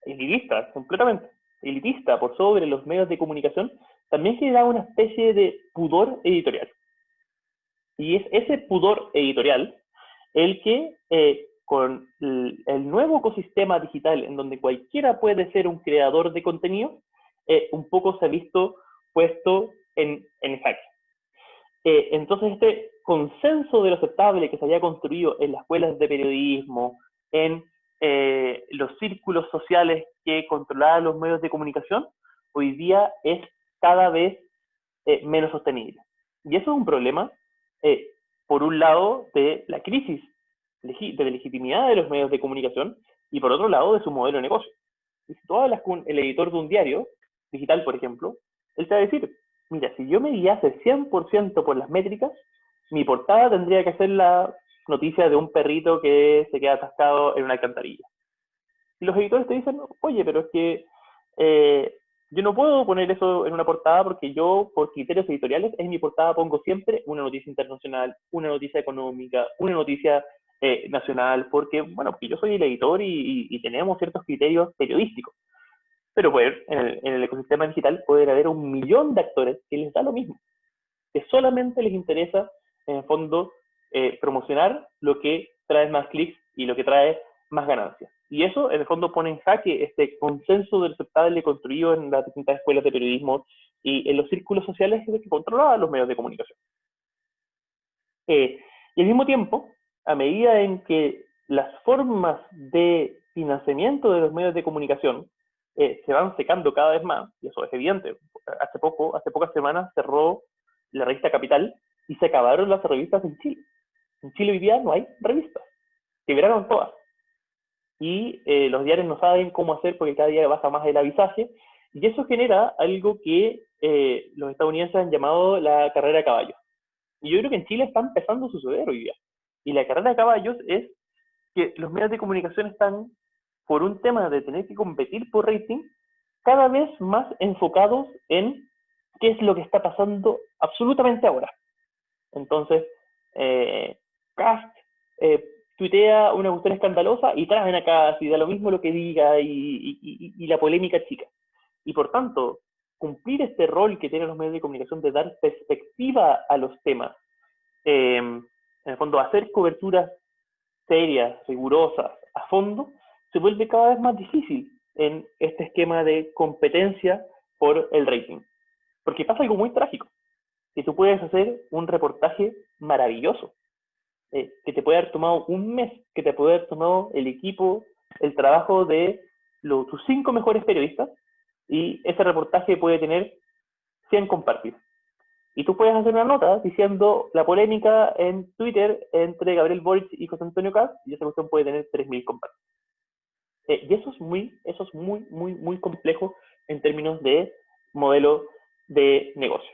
elitista, completamente elitista por sobre los medios de comunicación, también genera una especie de pudor editorial. Y es ese pudor editorial el que con el nuevo ecosistema digital en donde cualquiera puede ser un creador de contenido, un poco se ha visto puesto en jaque. Entonces este consenso de lo aceptable que se había construido en las escuelas de periodismo, en los círculos sociales que controlaban los medios de comunicación, hoy día es cada vez menos sostenible. Y eso es un problema, por un lado, de la crisis de legitimidad de los medios de comunicación y por otro lado, de su modelo de negocio. Y si tú hablas con el editor de un diario digital, por ejemplo, él te va a decir, mira, si yo me guiase 100% por las métricas, mi portada tendría que ser la noticia de un perrito que se queda atascado en una alcantarilla. Y los editores te dicen, oye, pero es que yo no puedo poner eso en una portada porque yo, por criterios editoriales, en mi portada pongo siempre una noticia internacional, una noticia económica, una noticia nacional, porque, bueno, porque yo soy el editor y tenemos ciertos criterios periodísticos. Pero pues, en el ecosistema digital puede haber 1.000.000 de actores que les da lo mismo, que solamente les interesa, en el fondo, promocionar lo que trae más clics y lo que trae más ganancias. Y eso, en el fondo, pone en jaque este consenso del aceptable construido en las distintas escuelas de periodismo y en los círculos sociales que controlaban los medios de comunicación. Y al mismo tiempo, a medida en que las formas de financiamiento de los medios de comunicación se van secando cada vez más, y eso es evidente. Hace pocas semanas cerró la revista Capital y se acabaron las revistas en Chile. En Chile hoy día no hay revistas, quebraron todas. Y los diarios no saben cómo hacer porque cada día baja más el avisaje, y eso genera algo que los estadounidenses han llamado la carrera de caballos. Y yo creo que en Chile está empezando a suceder hoy día. Y la carrera de caballos es que los medios de comunicación están, por un tema de tener que competir por rating, cada vez más enfocados en qué es lo que está pasando absolutamente ahora. Entonces, Cast tuitea una cuestión escandalosa y traen acá, si da lo mismo lo que diga y la polémica chica. Y por tanto, cumplir este rol que tienen los medios de comunicación de dar perspectiva a los temas, en el fondo hacer coberturas serias, rigurosas, a fondo, se vuelve cada vez más difícil en este esquema de competencia por el rating. Porque pasa algo muy trágico, que tú puedes hacer un reportaje maravilloso, que te puede haber tomado un mes, que te puede haber tomado el equipo, el trabajo de tus 5 mejores periodistas, y ese reportaje puede tener 100 compartidos. Y tú puedes hacer una nota diciendo la polémica en Twitter entre Gabriel Boric y José Antonio Caz, y esa cuestión puede tener 3.000 compartidos. Y eso es muy complejo en términos de modelo de negocio.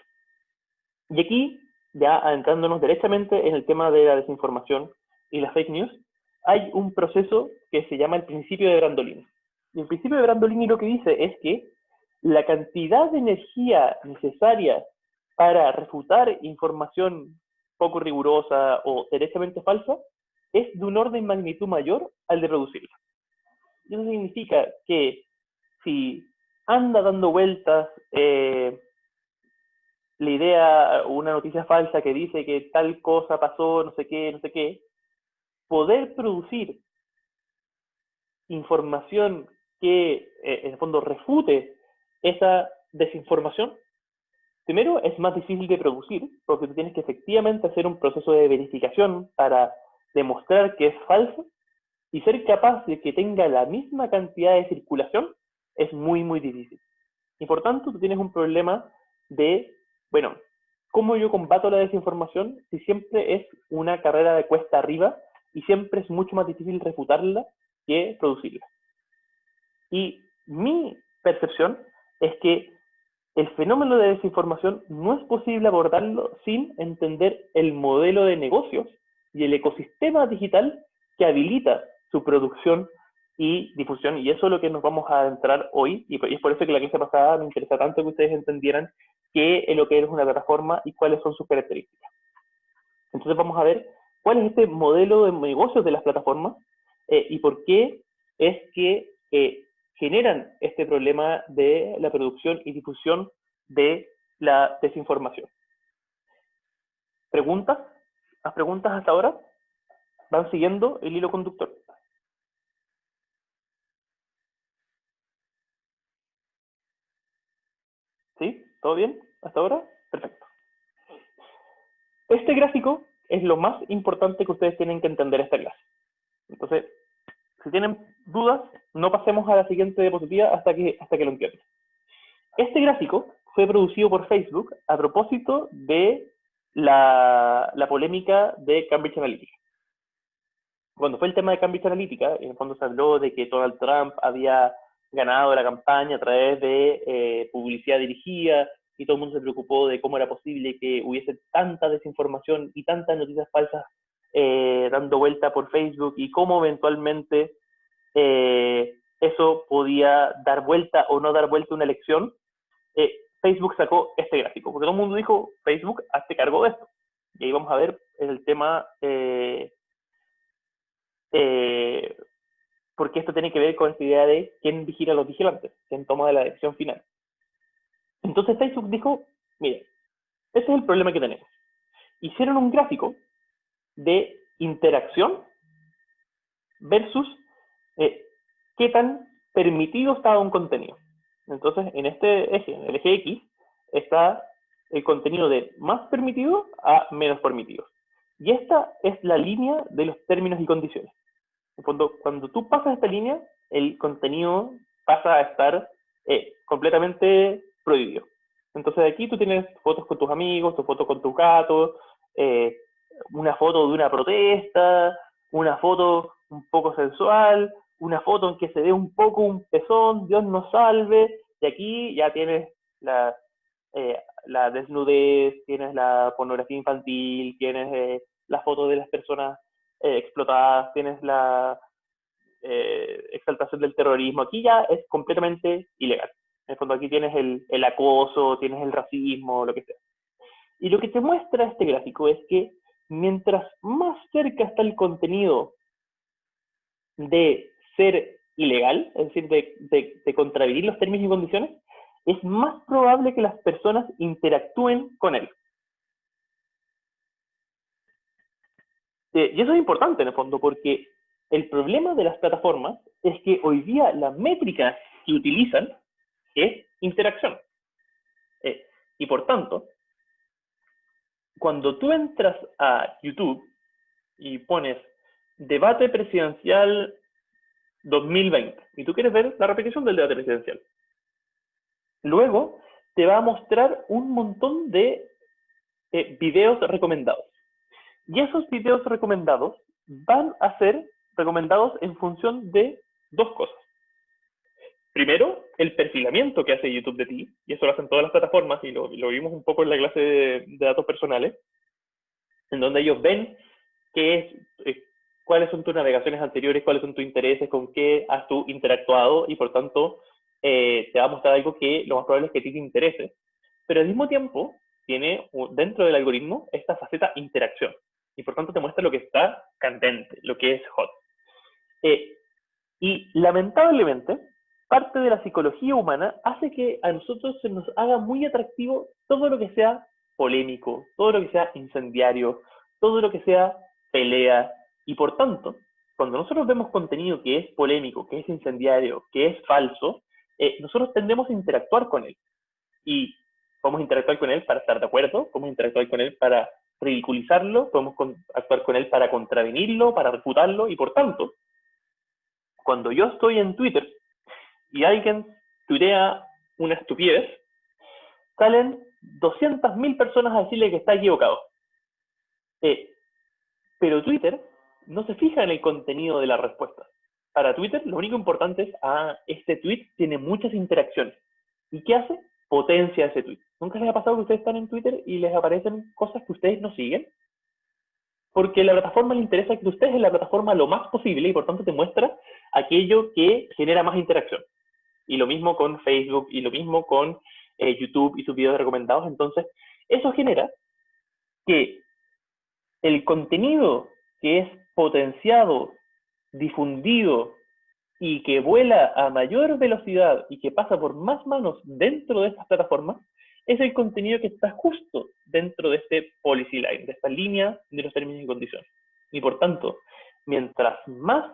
Y aquí, ya adentrándonos derechamente en el tema de la desinformación y las fake news, hay un proceso que se llama el principio de Brandolini. Y el principio de Brandolini lo que dice es que la cantidad de energía necesaria para refutar información poco rigurosa o derechamente falsa es de un orden de magnitud mayor al de producirla. Y eso significa que si anda dando vueltas la idea, una noticia falsa que dice que tal cosa pasó, no sé qué, poder producir información que en el fondo refute esa desinformación, primero es más difícil de producir, porque tú tienes que efectivamente hacer un proceso de verificación para demostrar que es falso, y ser capaz de que tenga la misma cantidad de circulación es muy difícil. Y por tanto, tú tienes un problema de, bueno, ¿cómo yo combato la desinformación si siempre es una carrera de cuesta arriba y siempre es mucho más difícil refutarla que producirla? Y mi percepción es que el fenómeno de desinformación no es posible abordarlo sin entender el modelo de negocios y el ecosistema digital que habilita su producción y difusión. Y eso es lo que nos vamos a adentrar hoy. Y es por eso que la clase pasada me interesa tanto que ustedes entendieran qué es lo que es una plataforma y cuáles son sus características. Entonces vamos a ver cuál es este modelo de negocios de las plataformas y por qué es que generan este problema de la producción y difusión de la desinformación. ¿Preguntas? ¿Las preguntas hasta ahora? ¿Van siguiendo el hilo conductor? ¿Sí? ¿Todo bien? ¿Hasta ahora? Perfecto. Este gráfico es lo más importante que ustedes tienen que entender esta clase. Entonces, si tienen dudas, no pasemos a la siguiente diapositiva hasta que lo entiendan. Este gráfico fue producido por Facebook a propósito de la polémica de Cambridge Analytica. Cuando fue el tema de Cambridge Analytica, en el fondo se habló de que Donald Trump había ganado la campaña a través de publicidad dirigida, y todo el mundo se preocupó de cómo era posible que hubiese tanta desinformación y tantas noticias falsas dando vuelta por Facebook, y cómo eventualmente eso podía dar vuelta o no dar vuelta una elección. Facebook sacó este gráfico, porque todo el mundo dijo, Facebook, hazte cargo de esto. Y ahí vamos a ver el tema, porque esto tiene que ver con esta idea de quién vigila a los vigilantes, quién toma la decisión final. Entonces Facebook dijo, mire, ese es el problema que tenemos. Hicieron un gráfico de interacción versus qué tan permitido estaba un contenido. Entonces, en este eje, en el eje X, está el contenido de más permitido a menos permitido. Y esta es la línea de los términos y condiciones. Cuando tú pasas esta línea, el contenido pasa a estar completamente prohibido. Entonces aquí tú tienes fotos con tus amigos, tus fotos con tus gatos, una foto de una protesta, una foto un poco sensual, una foto en que se ve un poco un pezón, Dios nos salve, y aquí ya tienes la desnudez, tienes la pornografía infantil, tienes las fotos de las personas explotadas, tienes la exaltación del terrorismo. Aquí ya es completamente ilegal. En el fondo aquí tienes el acoso, tienes el racismo, lo que sea. Y lo que te muestra este gráfico es que mientras más cerca está el contenido de ser ilegal, es decir, de contravenir los términos y condiciones, es más probable que las personas interactúen con él. Y eso es importante en el fondo, porque el problema de las plataformas es que hoy día la métrica que utilizan es interacción. Y por tanto, cuando tú entras a YouTube y pones debate presidencial 2020 y tú quieres ver la repetición del debate presidencial, luego te va a mostrar un montón de videos recomendados. Y esos videos recomendados van a ser recomendados en función de dos cosas. Primero, el perfilamiento que hace YouTube de ti, y eso lo hacen todas las plataformas, y lo vimos un poco en la clase de datos personales, en donde ellos ven qué es, cuáles son tus navegaciones anteriores, cuáles son tus intereses, con qué has tú interactuado, y por tanto te va a mostrar algo que lo más probable es que a ti te interese. Pero al mismo tiempo, tiene dentro del algoritmo esta faceta interacción, y por tanto te muestra lo que está candente, lo que es hot. Y lamentablemente, parte de la psicología humana hace que a nosotros se nos haga muy atractivo todo lo que sea polémico, todo lo que sea incendiario, todo lo que sea pelea. Y por tanto, cuando nosotros vemos contenido que es polémico, que es incendiario, que es falso, nosotros tendemos a interactuar con él. Y podemos interactuar con él para estar de acuerdo, podemos interactuar con él para ridiculizarlo, podemos actuar con él para contravenirlo, para refutarlo, y por tanto, cuando yo estoy en Twitter y alguien tuitea una estupidez, salen 200.000 personas a decirle que está equivocado. Pero Twitter no se fija en el contenido de la respuesta. Para Twitter, lo único importante es, este tweet tiene muchas interacciones. ¿Y qué hace? Potencia ese tweet. ¿Nunca les ha pasado que ustedes están en Twitter y les aparecen cosas que ustedes no siguen? Porque la plataforma le interesa que ustedes en la plataforma lo más posible y por tanto te muestra aquello que genera más interacción. Y lo mismo con Facebook y lo mismo con YouTube y sus videos recomendados. Entonces, eso genera que el contenido que es potenciado, difundido y que vuela a mayor velocidad y que pasa por más manos dentro de estas plataformas, es el contenido que está justo dentro de este policy line, de esta línea de los términos y condiciones. Y por tanto, mientras más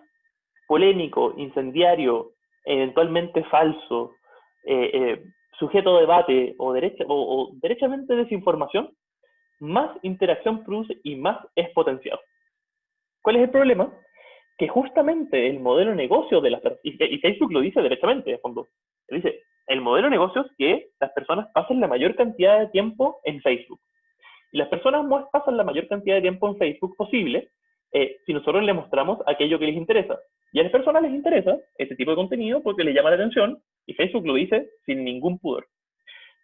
polémico, incendiario, eventualmente falso, sujeto a debate o derechamente desinformación, más interacción produce y más es potenciado. ¿Cuál es el problema? Que justamente el modelo de negocio de las personas, y Facebook lo dice directamente, de fondo, dice, el modelo de negocio es que las personas pasen la mayor cantidad de tiempo en Facebook. Y las personas pasan la mayor cantidad de tiempo en Facebook posible si nosotros les mostramos aquello que les interesa. Y a las personas les interesa este tipo de contenido porque les llama la atención y Facebook lo dice sin ningún pudor.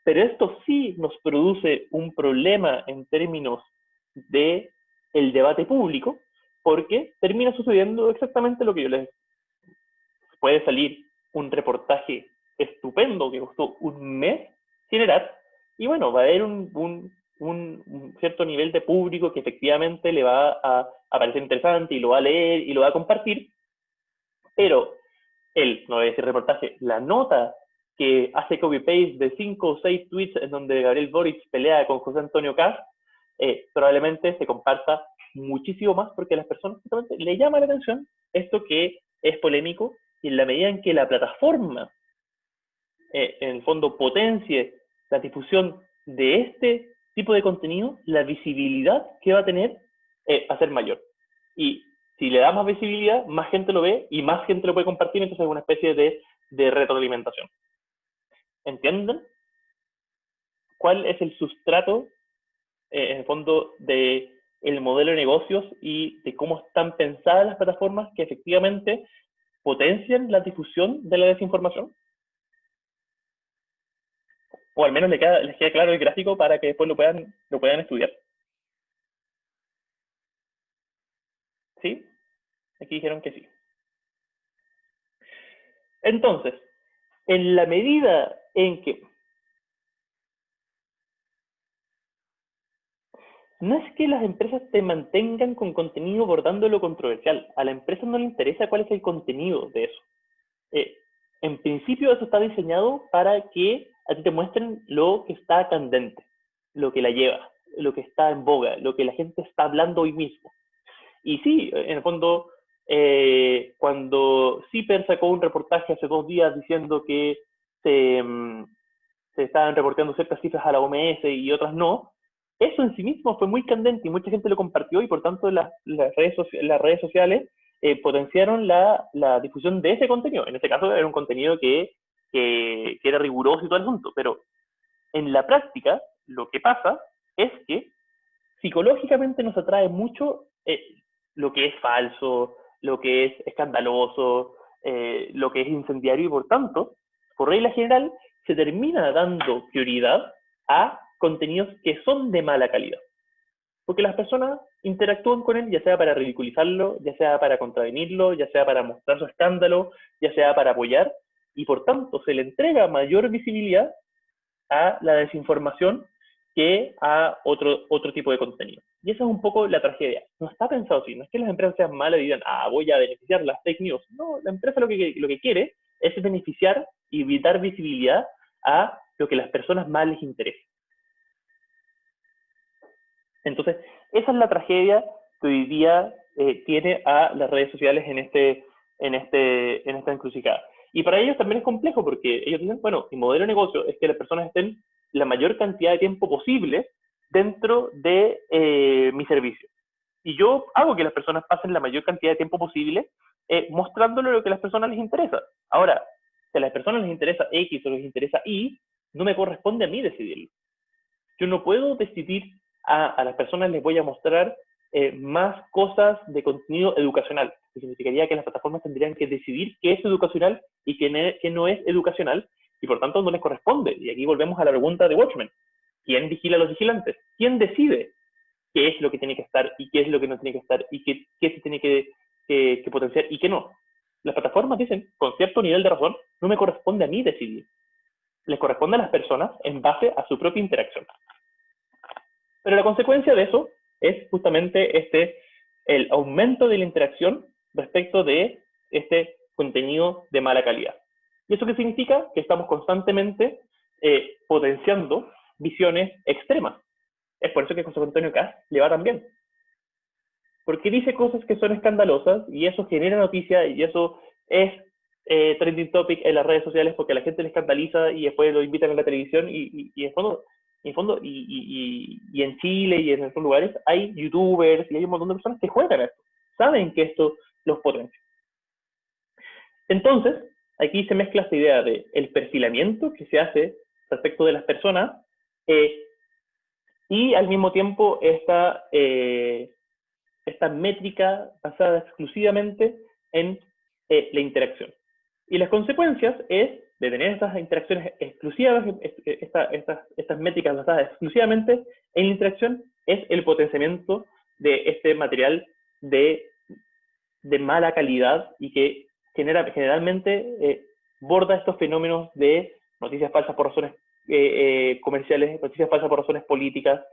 Pero esto sí nos produce un problema en términos de el debate público, porque termina sucediendo exactamente lo que yo les... Puede salir un reportaje estupendo que costó un mes generar, y bueno, va a haber un cierto nivel de público que efectivamente le va a parecer interesante y lo va a leer y lo va a compartir, pero no voy a decir reportaje, la nota que hace copy-paste de 5 o 6 tweets en donde Gabriel Boric pelea con José Antonio Caz, probablemente se comparta muchísimo más porque a las personas justamente le llama la atención esto que es polémico y en la medida en que la plataforma en el fondo potencie la difusión de este tipo de contenido, la visibilidad que va a tener va a ser mayor. Y si le da más visibilidad, más gente lo ve y más gente lo puede compartir, entonces es una especie de retroalimentación. ¿Entienden? ¿Cuál es el sustrato, en el fondo, de el modelo de negocios y de cómo están pensadas las plataformas que efectivamente potencian la difusión de la desinformación? O al menos les queda claro el gráfico para que después lo puedan estudiar. ¿Sí? Aquí dijeron que sí. Entonces, En la medida en que no es que las empresas te mantengan con contenido bordando lo controversial, a la empresa no le interesa cuál es el contenido de eso. En principio eso está diseñado para que a ti te muestren lo que está candente, lo que la lleva, lo que está en boga, lo que la gente está hablando hoy mismo. Y sí, en el fondo, cuando CIPER sacó un reportaje hace 2 días diciendo que se, se estaban reportando ciertas cifras a la OMS y otras no, eso en sí mismo fue muy candente y mucha gente lo compartió y por tanto las redes sociales potenciaron la difusión de ese contenido. En este caso era un contenido que era riguroso y todo el asunto, pero en la práctica lo que pasa es que psicológicamente nos atrae mucho lo que es falso, lo que es escandaloso, lo que es incendiario y por tanto, por regla general, se termina dando prioridad a contenidos que son de mala calidad. Porque las personas interactúan con él, ya sea para ridiculizarlo, ya sea para contravenirlo, ya sea para mostrar su escándalo, ya sea para apoyar, y por tanto se le entrega mayor visibilidad a la desinformación que a otro tipo de contenido. Y esa es un poco la tragedia. No está pensado así, no es que las empresas sean malas y digan, voy a beneficiar las fake news. No, la empresa lo que quiere es beneficiar y dar visibilidad a lo que a las personas más les interesa. Entonces, esa es la tragedia que hoy día tiene a las redes sociales en esta encrucijada. Y para ellos también es complejo porque ellos dicen, bueno, mi modelo de negocio es que las personas estén la mayor cantidad de tiempo posible dentro de mi servicio. Y yo hago que las personas pasen la mayor cantidad de tiempo posible mostrándole lo que a las personas les interesa. Ahora, si a las personas les interesa X o les interesa Y, no me corresponde a mí decidirlo. Yo no puedo decidir a las personas les voy a mostrar más cosas de contenido educacional. Que significaría que las plataformas tendrían que decidir qué es educacional y qué no es educacional, y por tanto no les corresponde. Y aquí volvemos a la pregunta de Watchmen. ¿Quién vigila a los vigilantes? ¿Quién decide qué es lo que tiene que estar y qué es lo que no tiene que estar y qué se tiene que potenciar y qué no? Las plataformas dicen, con cierto nivel de razón, no me corresponde a mí decidir. Les corresponde a las personas en base a su propia interacción. Pero la consecuencia de eso es justamente el aumento de la interacción respecto de este contenido de mala calidad. ¿Y eso qué significa? Que estamos constantemente potenciando visiones extremas. Es por eso que José Antonio Cast le va tan bien. Porque dice cosas que son escandalosas y eso genera noticia y eso es trending topic en las redes sociales porque la gente le escandaliza y después lo invitan a la televisión y en fondo y en Chile y en otros lugares hay youtubers y hay un montón de personas que juegan a esto, saben que esto los potencia. Entonces, aquí se mezcla esta idea de el perfilamiento que se hace respecto de las personas y al mismo tiempo esta métrica basada exclusivamente en la interacción. Y las consecuencias es de tener estas interacciones exclusivas, estas métricas basadas exclusivamente en la interacción, es el potenciamiento de este material de mala calidad y que generalmente borda estos fenómenos de noticias falsas por razones comerciales, noticias falsas por razones políticas,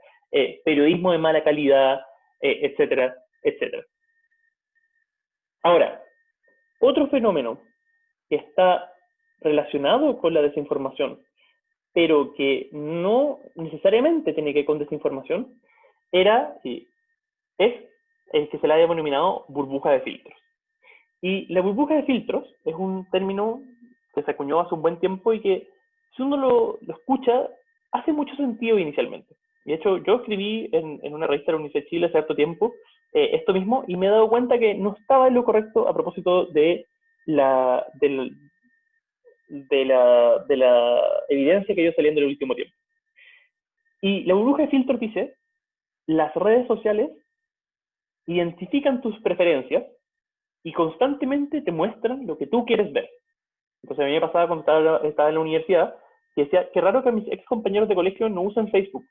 periodismo de mala calidad, etcétera, etcétera. Ahora, otro fenómeno que está relacionado con la desinformación, pero que no necesariamente tiene que ver con desinformación, es el que se le haya denominado burbuja de filtros. Y la burbuja de filtros es un término que se acuñó hace un buen tiempo y que, si uno lo escucha, hace mucho sentido inicialmente. De hecho, yo escribí en una revista de la Universidad de Chile hace harto tiempo esto mismo y me he dado cuenta que no estaba en lo correcto a propósito de la evidencia que yo saliendo en el último tiempo. Y la burbuja de filtros dice, las redes sociales identifican tus preferencias y constantemente te muestran lo que tú quieres ver. Entonces a mí me pasaba cuando estaba en la universidad, que decía, qué raro que mis ex compañeros de colegio no usan Facebook.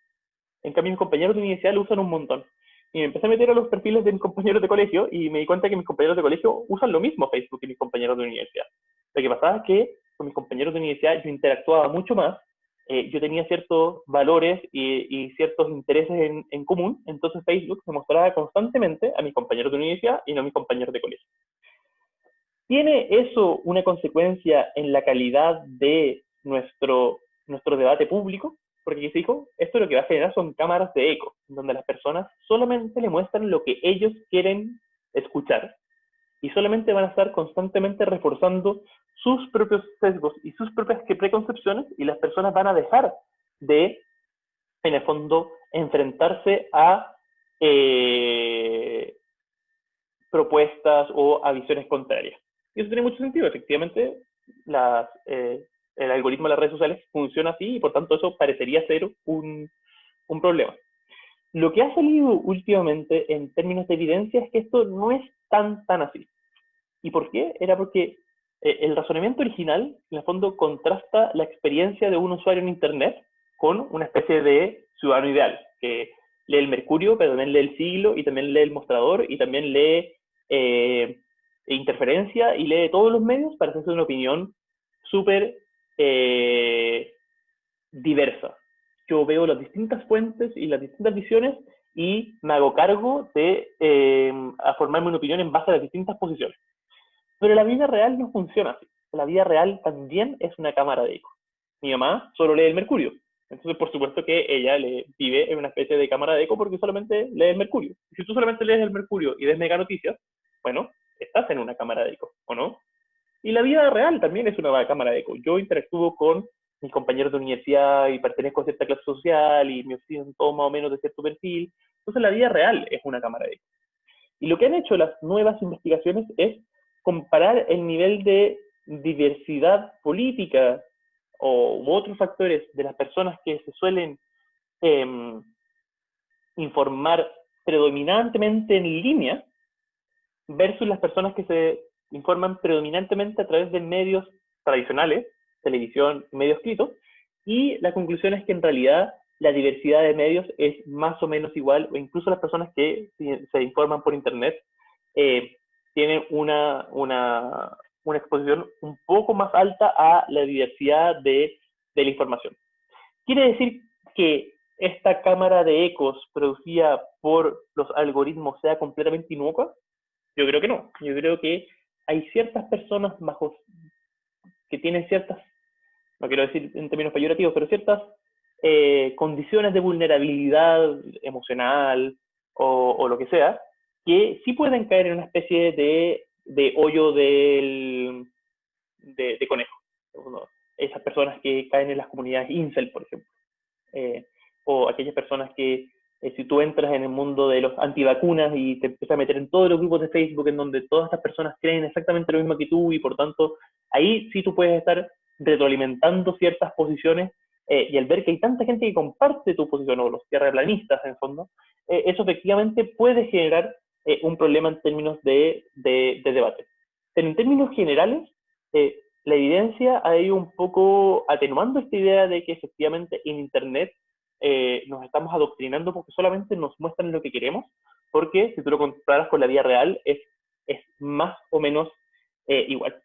En cambio, mis compañeros de universidad lo usan un montón. Y me empecé a meter a los perfiles de mis compañeros de colegio y me di cuenta que mis compañeros de colegio usan lo mismo Facebook que mis compañeros de universidad. Lo que pasaba es que con mis compañeros de universidad, yo interactuaba mucho más, yo tenía ciertos valores y ciertos intereses en común, entonces Facebook me mostraba constantemente a mis compañeros de universidad y no a mis compañeros de colegio. ¿Tiene eso una consecuencia en la calidad de nuestro debate público? Porque aquí se dijo, esto lo que va a generar son cámaras de eco, donde las personas solamente le muestran lo que ellos quieren escuchar y solamente van a estar constantemente reforzando sus propios sesgos y sus propias preconcepciones, y las personas van a dejar de, en el fondo, enfrentarse a propuestas o a visiones contrarias. Y eso tiene mucho sentido. Efectivamente, el algoritmo de las redes sociales funciona así y por tanto eso parecería ser un problema. Lo que ha salido últimamente en términos de evidencia es que esto no es tan así. ¿Y por qué? Era porque el razonamiento original, en el fondo, contrasta la experiencia de un usuario en Internet con una especie de ciudadano ideal, que lee el Mercurio, pero también lee el Siglo, y también lee el Mostrador, y también lee Interferencia, y lee todos los medios para hacerse una opinión súper diversa. Yo veo las distintas fuentes y las distintas visiones y me hago cargo de a formarme una opinión en base a las distintas posiciones. Pero la vida real no funciona así. La vida real también es una cámara de eco. Mi mamá solo lee el Mercurio. Entonces, por supuesto que ella vive en una especie de cámara de eco porque solamente lee el Mercurio. Y si tú solamente lees el Mercurio y ves Mega Noticias, bueno, estás en una cámara de eco, ¿o no? Y la vida real también es una cámara de eco. Yo interactúo con mis compañeros de universidad y pertenezco a cierta clase social y mi oficina es todo más o menos de cierto perfil. Entonces, la vida real es una cámara de eco. Y lo que han hecho las nuevas investigaciones es comparar el nivel de diversidad política u otros factores de las personas que se suelen informar predominantemente en línea versus las personas que se informan predominantemente a través de medios tradicionales, televisión, medios escritos, y la conclusión es que en realidad la diversidad de medios es más o menos igual, o incluso las personas que se informan por internet tienen una exposición un poco más alta a la diversidad de la información. ¿Quiere decir que esta cámara de ecos producida por los algoritmos sea completamente inocua? Yo creo que no. Yo creo que hay ciertas personas bajos que tienen ciertas, no quiero decir en términos peyorativos, pero ciertas condiciones de vulnerabilidad emocional o lo que sea, que sí pueden caer en una especie de hoyo de conejo. Esas personas que caen en las comunidades incel, por ejemplo. O aquellas personas que si tú entras en el mundo de los antivacunas y te empiezas a meter en todos los grupos de Facebook en donde todas estas personas creen exactamente lo mismo que tú y por tanto ahí sí tú puedes estar retroalimentando ciertas posiciones y al ver que hay tanta gente que comparte tu posición o los tierraplanistas en el fondo, eso efectivamente puede generar un problema en términos de debate. Pero en términos generales, la evidencia ha ido un poco atenuando esta idea de que efectivamente en Internet nos estamos adoctrinando porque solamente nos muestran lo que queremos, porque si tú lo comparas con la vida real es más o menos igual.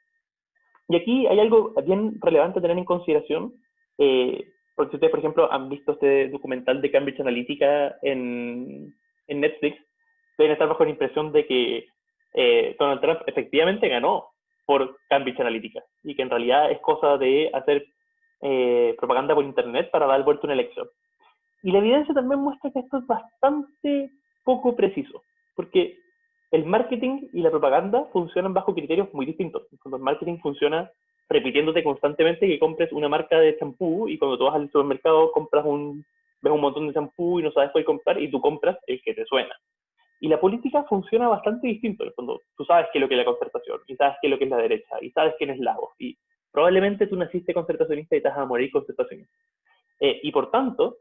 Y aquí hay algo bien relevante a tener en consideración, porque si ustedes, por ejemplo, han visto este documental de Cambridge Analytica en Netflix, deben estar bajo la impresión de que Donald Trump efectivamente ganó por Cambridge Analytica y que en realidad es cosa de hacer propaganda por internet para dar vuelta a una elección. Y la evidencia también muestra que esto es bastante poco preciso, porque el marketing y la propaganda funcionan bajo criterios muy distintos. Cuando el marketing funciona repitiéndote constantemente que compres una marca de champú y cuando tú vas al supermercado ves un montón de champú y no sabes cuál comprar y tú compras el que te suena. Y la política funciona bastante distinto. Cuando tú sabes qué es lo que es la concertación y sabes qué es lo que es la derecha y sabes quién es Lagos y probablemente tú naciste concertacionista y te vas a morir concertacionista. Y por tanto,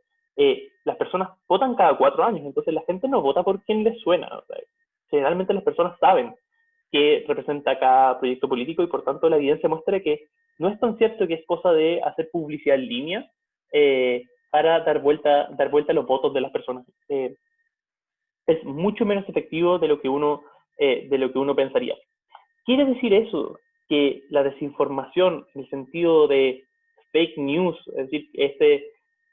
las personas votan cada 4 años, entonces la gente no vota por quien les suena. O sea, generalmente las personas saben qué representa cada proyecto político y por tanto la evidencia muestra que no es tan cierto que es cosa de hacer publicidad en línea para dar vuelta a los votos de las personas. Es mucho menos efectivo de lo que uno pensaría. ¿Quiere decir eso que la desinformación, en el sentido de fake news, es decir,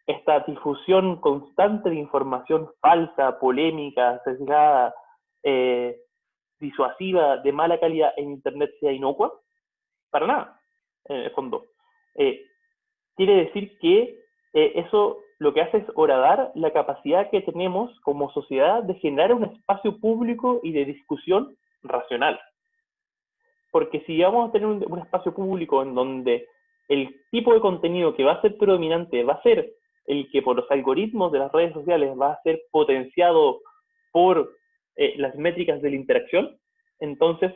esta difusión constante de información falsa, polémica, sesgada, disuasiva, de mala calidad en Internet sea inocua? Para nada, en el fondo. Quiere decir que eso lo que hace es horadar la capacidad que tenemos como sociedad de generar un espacio público y de discusión racional. Porque si vamos a tener un espacio público en donde el tipo de contenido que va a ser predominante va a ser el que por los algoritmos de las redes sociales va a ser potenciado por las métricas de la interacción, entonces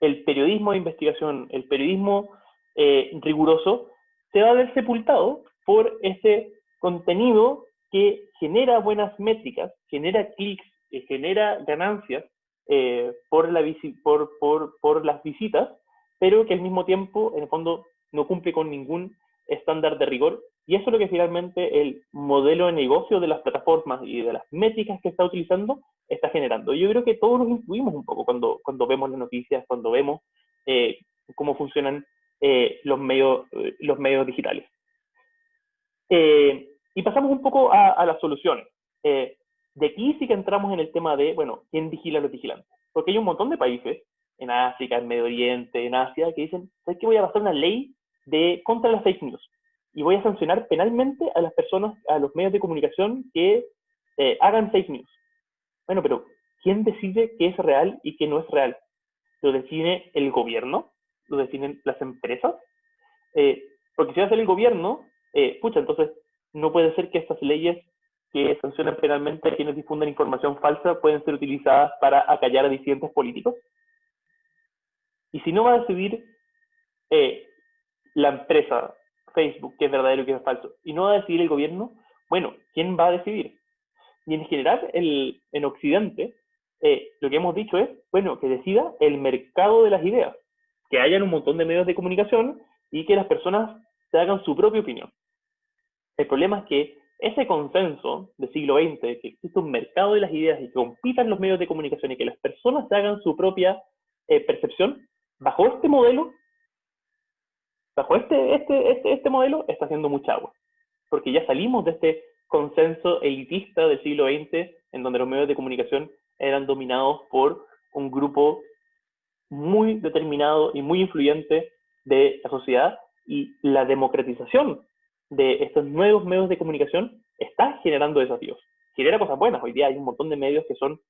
el periodismo de investigación, el periodismo riguroso, se va a ver sepultado por ese contenido que genera buenas métricas, genera clics, genera ganancias por las visitas, pero que al mismo tiempo, en el fondo, no cumple con ningún estándar de rigor. Y eso es lo que finalmente el modelo de negocio de las plataformas y de las métricas que está utilizando está generando. Yo creo que todos nos incluimos un poco cuando vemos las noticias, cuando vemos cómo funcionan los medios digitales. Y pasamos un poco a las soluciones. De aquí sí que entramos en el tema de, bueno, ¿quién vigila a los vigilantes? Porque hay un montón de países, en África, en Medio Oriente, en Asia, que dicen, ¿sabes qué? Voy a pasar una ley contra las fake news. Y voy a sancionar penalmente a las personas, a los medios de comunicación que hagan fake news. Bueno, pero ¿quién decide qué es real y qué no es real? ¿Lo define el gobierno? ¿Lo definen las empresas? Porque si va a ser el gobierno, pucha, entonces no puede ser que estas leyes que sancionan penalmente a quienes difunden información falsa pueden ser utilizadas para acallar a disidentes políticos. Y si no va a decidir la empresa, Facebook, qué es verdadero y qué es falso, y no va a decidir el gobierno, bueno, ¿quién va a decidir? Y en general, en Occidente, lo que hemos dicho es, bueno, que decida el mercado de las ideas, que hayan un montón de medios de comunicación y que las personas se hagan su propia opinión. El problema es que ese consenso del siglo XX, que existe un mercado de las ideas y que compitan los medios de comunicación y que las personas se hagan su propia percepción, bajo este modelo, bajo este modelo, está haciendo mucha agua. Porque ya salimos de este consenso elitista del siglo XX, en donde los medios de comunicación eran dominados por un grupo muy determinado y muy influyente de la sociedad, y la democratización de estos nuevos medios de comunicación está generando desafíos. Genera cosas buenas. Hoy día hay un montón de medios que son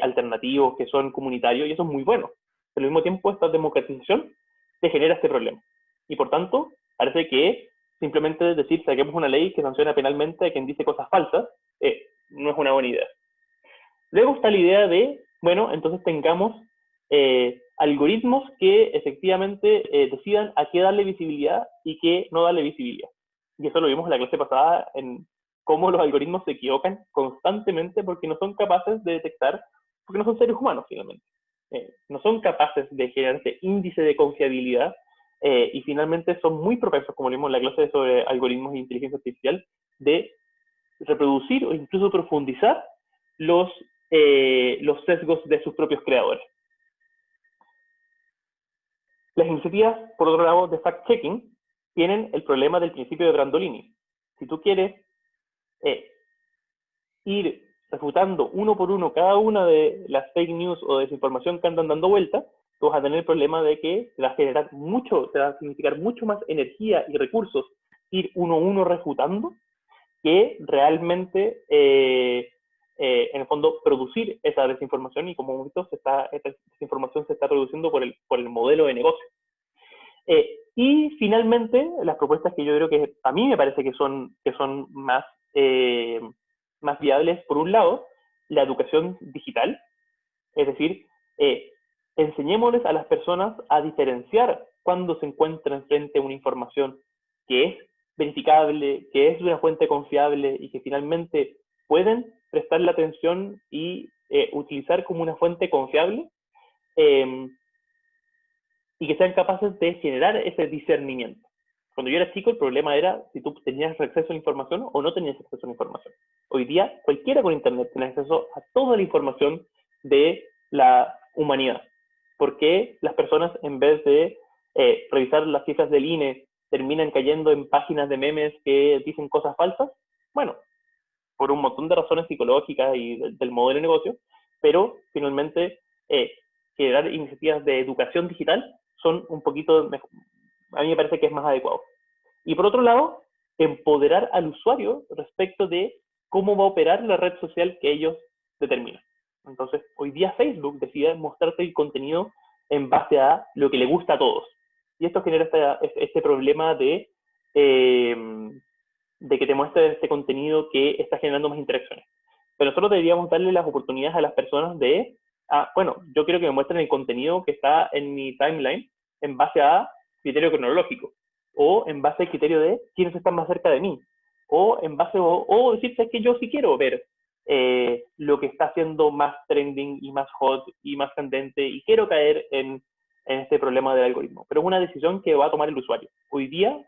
alternativos, que son comunitarios, y eso es muy bueno. Pero al mismo tiempo, esta democratización te genera este problema. Y por tanto, parece que simplemente decir, saquemos una ley que sanciona penalmente a quien dice cosas falsas, no es una buena idea. Luego está la idea de, bueno, entonces tengamos algoritmos que efectivamente decidan a qué darle visibilidad y qué no darle visibilidad. Y eso lo vimos en la clase pasada, en cómo los algoritmos se equivocan constantemente porque no son capaces de detectar, porque no son seres humanos finalmente. No son capaces de generar este índice de confiabilidad y finalmente son muy propensos, como vimos en la clase sobre algoritmos de inteligencia artificial, de reproducir o incluso profundizar los sesgos de sus propios creadores. Las iniciativas, por otro lado, de fact-checking, tienen el problema del principio de Brandolini. Si tú quieres ir refutando uno por uno cada una de las fake news o desinformación que andan dando vuelta, tú vas a tener el problema de que te va a generar mucho, te va a significar mucho más energía y recursos ir uno a uno refutando que realmente en el fondo producir esa desinformación, y como hemos visto, esta desinformación se está produciendo por el modelo de negocio. Y finalmente, las propuestas que yo creo que a mí me parece que son más viables, por un lado, la educación digital, es decir, enseñémosles a las personas a diferenciar cuando se encuentran frente a una información que es verificable, que es de una fuente confiable y que finalmente pueden prestarle atención y utilizar como una fuente confiable, y que sean capaces de generar ese discernimiento. Cuando yo era chico, el problema era si tú tenías acceso a la información o no tenías acceso a la información. Hoy día, cualquiera con Internet tiene acceso a toda la información de la humanidad. ¿Por qué las personas, en vez de revisar las cifras del INE, terminan cayendo en páginas de memes que dicen cosas falsas, bueno, por un montón de razones psicológicas y del modelo de negocio, pero finalmente generar iniciativas de educación digital son un poquito mejor. A mí me parece que es más adecuado. Y por otro lado, empoderar al usuario respecto de cómo va a operar la red social que ellos determinan. Entonces, hoy día Facebook decide mostrarte el contenido en base a lo que le gusta a todos. Y esto genera este problema eh, de que te muestre este contenido que está generando más interacciones. Pero nosotros deberíamos darle las oportunidades a las personas de, bueno, yo quiero que me muestren el contenido que está en mi timeline en base a criterio cronológico, o en base al criterio de quiénes están más cerca de mí, o en base, o decirse que yo sí quiero ver lo que está haciendo más trending y más hot y más candente, y quiero caer en este problema del algoritmo. Pero es una decisión que va a tomar el usuario. Hoy día,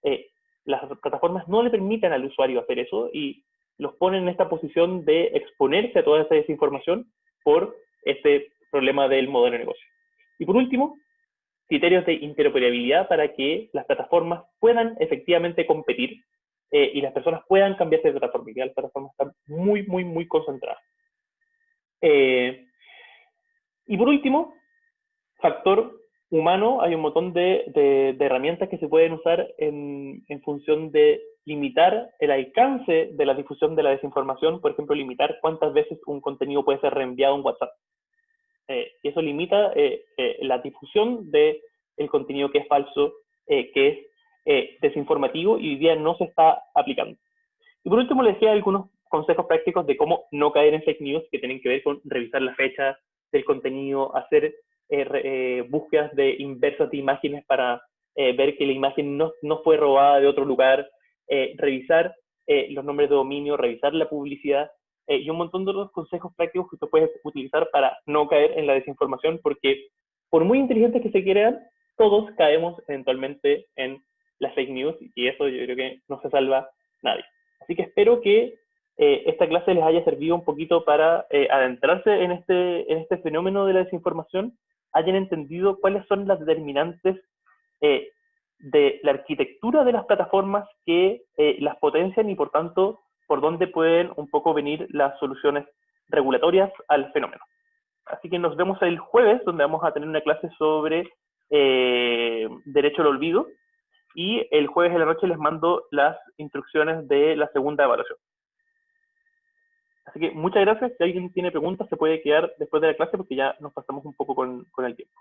eh, las plataformas no le permiten al usuario hacer eso y los ponen en esta posición de exponerse a toda esa desinformación por este problema del modelo de negocio. Y por último, criterios de interoperabilidad para que las plataformas puedan efectivamente competir y las personas puedan cambiarse de plataforma. Y las plataformas están muy, muy, muy concentradas. Y por último, factor humano, hay un montón de herramientas que se pueden usar en función de limitar el alcance de la difusión de la desinformación, por ejemplo, limitar cuántas veces un contenido puede ser reenviado en WhatsApp. Y eso limita la difusión del contenido que es falso, que es desinformativo y hoy día no se está aplicando. Y por último, les decía algunos consejos prácticos de cómo no caer en fake news que tienen que ver con revisar la fecha del contenido, hacer búsquedas de inversas de imágenes para ver que la imagen no fue robada de otro lugar, revisar los nombres de dominio, revisar la publicidad y un montón de otros consejos prácticos que usted puede utilizar para no caer en la desinformación, porque por muy inteligentes que se crean, todos caemos eventualmente en las fake news y eso yo creo que no se salva nadie. Así que espero que esta clase les haya servido un poquito para adentrarse en este fenómeno de la desinformación, hayan entendido cuáles son las determinantes de la arquitectura de las plataformas que las potencian y por tanto por dónde pueden un poco venir las soluciones regulatorias al fenómeno. Así que nos vemos el jueves, donde vamos a tener una clase sobre derecho al olvido, y el jueves de la noche les mando las instrucciones de la segunda evaluación. Así que muchas gracias. Si alguien tiene preguntas, se puede quedar después de la clase porque ya nos pasamos un poco con el tiempo.